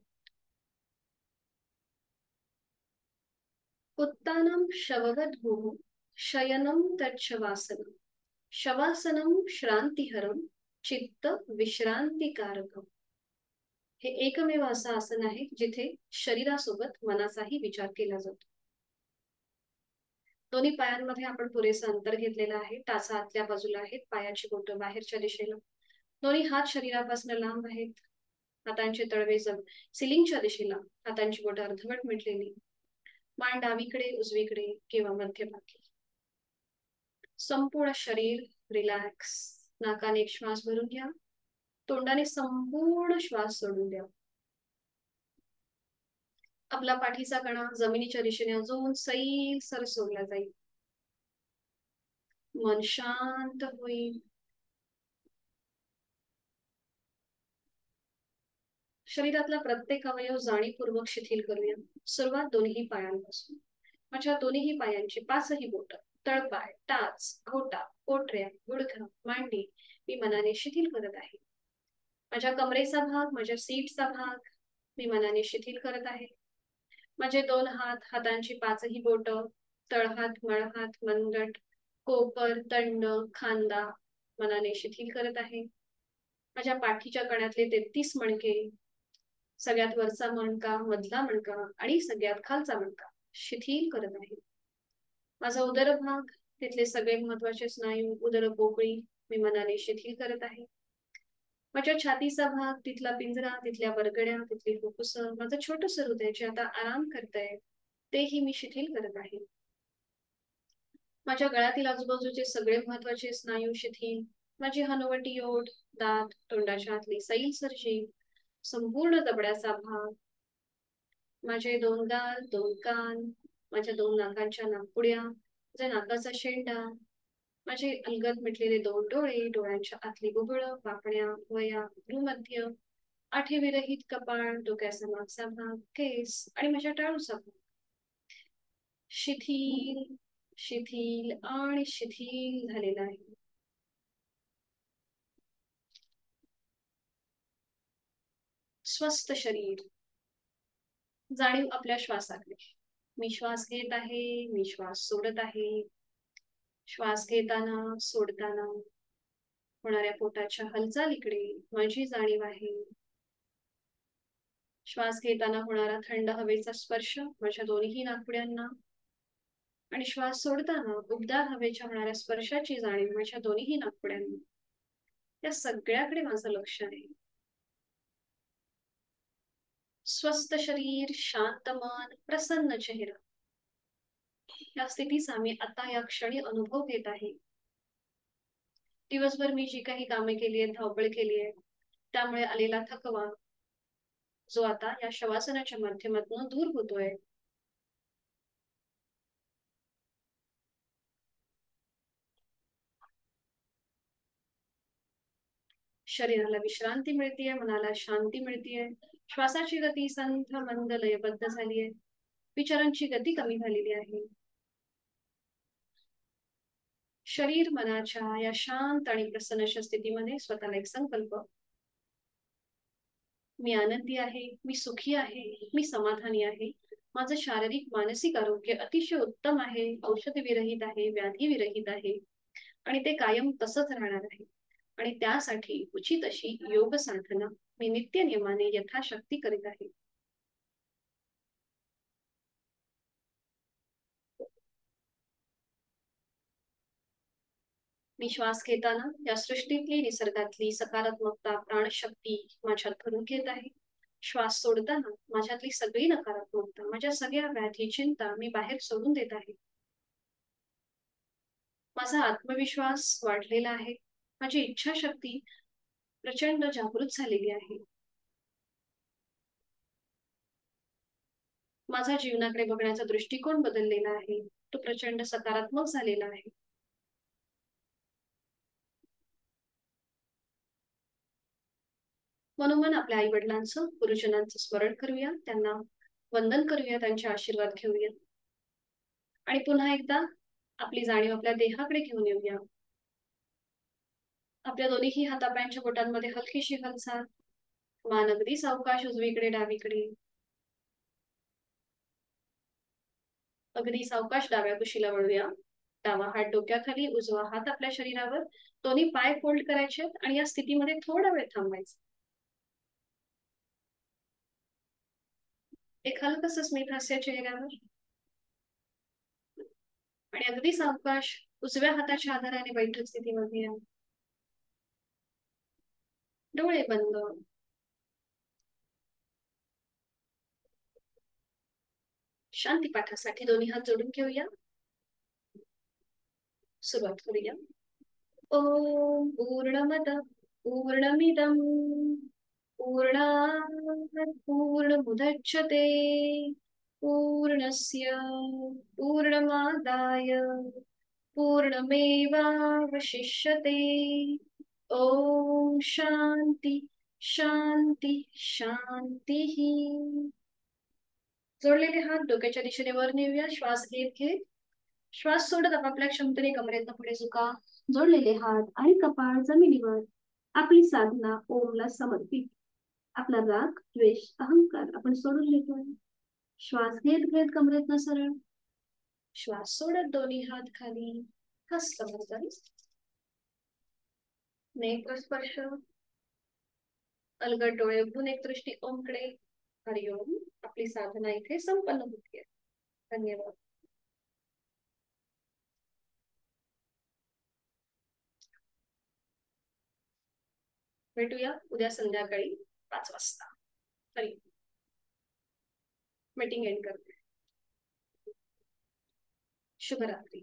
उत्तानम शववद्भूः शयनम तच्छवासनम शवासनम श्रांतिहरम चित्त विश्रांतिकारकम. हे एकमेव असं आसन आहे जिथे शरीरासोबत मनाचाही विचार केला जातो. दोन्ही पायांमध्ये आपण पुरेसं अंतर घेतलेलं आहे. टाचा आतल्या बाजूला आहेत, पायाची बोटं बाहेरच्या दिशेला. दोन्ही हात शरीरापासून लांब आहेत. हातांचे तळवे सिलिंगच्या दिशेला, हातांची बोटं अर्धवट मिटलेली. मान डावीकडे, उजवीकडे किंवा मध्यभागी. संपूर्ण शरीर रिलॅक्स. नाकाने एक श्वास भरून घ्या, तोंडाने संपूर्ण श्वास सोडून द्या. आपला पाठीचा कणा जमिनीच्या दिशेने अजून सैलसर सोडला जाईल. मन शांत होईल. शरीरातला प्रत्येक अवयव जाणीवपूर्वक शिथिल करूया. सुरुवात दोन्ही पायांपासून. माझ्या दोन्ही पायांची 5ही बोटं, तळपाय, टाच, घोटा, पोटऱ्या, गुडघा, मांडी मी मनाने शिथिल करत आहे. माझ्या कमरेचा भाग, माझ्या सीटचा भाग मी मनाने शिथिल करत आहे. माझे 2 हात, हातांची 5ही बोटं, तळहात, मळहात, मनगट, कोपर, तंड, खांदा मनाने शिथिल करत आहे. माझ्या पाठीच्या कण्यातले 33 मणके, सगळ्यात वरचा मणका, मधला मणका आणि सगळ्यात खालचा मणका शिथिल करत आहे. माझा उदरभाग, तिथले सगळे महत्वाचे स्नायू, उदर पोकळी मी मनाने शिथिल करत आहे. माझ्या छातीचा भाग, तिथला पिंजरा, तिथल्या बरगड्या, तिथली फुफ्फुसं, माझं छोटंसं हृदय जे आता आराम करतंय, तेही मी शिथिल करत आहे. माझ्या गळ्यातील आजूबाजूचे सगळे महत्वाचे स्नायू शिथिल, माझी हनुवटी ओठ, दात, तोंडाच्या आतली सैल सर्जी, संपूर्ण जबड्याचा भाग, माझे 2 गाल, 2 कान, माझ्या 2 नाकांच्या नाकपुड्या, माझ्या नाकाचा शेंडा, माझे अलगद मिटलेले 2 डोळे, डोळ्यांच्या आतली बुबुळं, पापण्या, वया, भ्रूमध्य, आठीविरहित कपाळ, डोक्याचा मागचा भाग, केस आणि माझ्या टाळूचा भाग शिथिल, शिथिल आणि शिथिल झालेला आहे. स्वस्थ शरीर. जाणीव आपल्या श्वासाकडे. मी श्वास घेत आहे, मी श्वास सोडत आहे. श्वास घेताना, सोडताना होणाऱ्या पोटाच्या हालचालीकडे माझी जाणीव आहे. श्वास घेताना होणारा थंड हवेचा स्पर्श माझ्या दोन्ही नाकपुड्यांना आणि श्वास सोडताना उबदार हवेच्या होणाऱ्या स्पर्शाची जाणीव माझ्या दोन्ही नाकपुड्यांना. या सगळ्याकडे माझं लक्ष आहे. स्वस्थ शरीर, शांत मन, प्रसन्न चेहरा. या स्थितीचा मी आता या क्षणी अनुभव घेत आहे. दिवसभर मी जी काही कामे केली आहेत, धावपळ केली आहे, त्यामुळे आलेला थकवा जो आता या शवासनाच्या माध्यमातून दूर होतोय. शरीराला विश्रांती मिळतीये, मनाला शांती मिळतीये. श्वासाची गती संथ मंद लयबद्ध झालीये. विचारांची गती कमी झालेली आहे. शरीर मनाच्या या शांत आणि प्रसन्न स्थितीमध्ये स्वतःला एक संकल्प, मी आनंदी आहे, मी सुखी आहे, मी समाधानी आहे, माझं शारीरिक मानसिक आरोग्य अतिशय उत्तम आहे, औषध विरहित आहे, व्याधी विरहित आहे आणि ते कायम तसंच राहणार आहे. आणि त्यासाठी उचित अशी योग साधना मी नित्य नियमाने यथाशक्ती करीत आहे. मी श्वास घेताना या सृष्टीतली निसर्गातली सकारात्मकता प्राणशक्ती माझ्यात भरून घेत आहे. श्वास सोडताना माझ्यातली सगळी नकारात्मकता, माझ्या सगळ्या व्याधी चिंता मी बाहेर सोडून देत आहे. माझा आत्मविश्वास वाढलेला आहे. माझी इच्छाशक्ती प्रचंड जागृत झालेली आहे. माझा जीवनाकडे बघण्याचा दृष्टिकोन बदललेला आहे. तो प्रचंड सकारात्मक झालेला आहे. मनोमन आपल्या आई वडिलांचं, गुरुजनांचं स्मरण करूया, त्यांना वंदन करूया, त्यांचे आशीर्वाद घेऊया आणि पुन्हा एकदा आपली जाणीव आपल्या देहाकडे घेऊन येऊया. आपल्या दोन्ही हातापायांच्या बोटांमध्ये हलकीशी हालचाल, मान अगदी सावकाश उजवीकडे डावीकडे, अगदी सावकाश डाव्या कुशीला वळूया. डावा हात डोक्याखाली, उजवा हात आपल्या शरीरावर, दोन्ही पाय फोल्ड करायचे आणि या स्थितीमध्ये थोडा वेळ थांबायचं. एक हलकस स्मित हास्य चेहऱ्यावर आणि अगदी सावकाश उजव्या हाताच्या आधाराने बैठक स्थितीमध्ये या. डोळे बंद. शांती पाठासाठी दोन्ही हात जोडून घेऊया. सुरुवात करूया. ओम पूर्णमद पूर्णमिदम पूर्णात् पूर्णमुदच्यते पूर्णस्य पूर्णमादाय पूर्णमेवावशिष्यते. ओम शांती शांती शांती. जोडलेले हात डोक्याच्या दिशेने वर नेऊया. श्वास घेत घेत श्वास सोडत आपापल्या क्षमतेने कमरेतनं पुढे झुका. जोडलेले हात आणि कपाळ जमिनीवर आपली साधना ओमला समर्पित. आपला राग द्वेष अहंकार आपण सोडून देतोय. श्वास घेत घेत कमरेतनं सरळ. श्वास सोडत दोन्ही हात खाली. हस्त बदल. नेत्र स्पर्श. अलगद डोळे उघडून एक दृष्टी ओमकडे. हरिओम. आपली साधना इथे संपन्न होते. धन्यवाद. भेटूया उद्या संध्याकाळी 5 वाजता. हरी. मीटिंग एंड करते. शुभरात्री.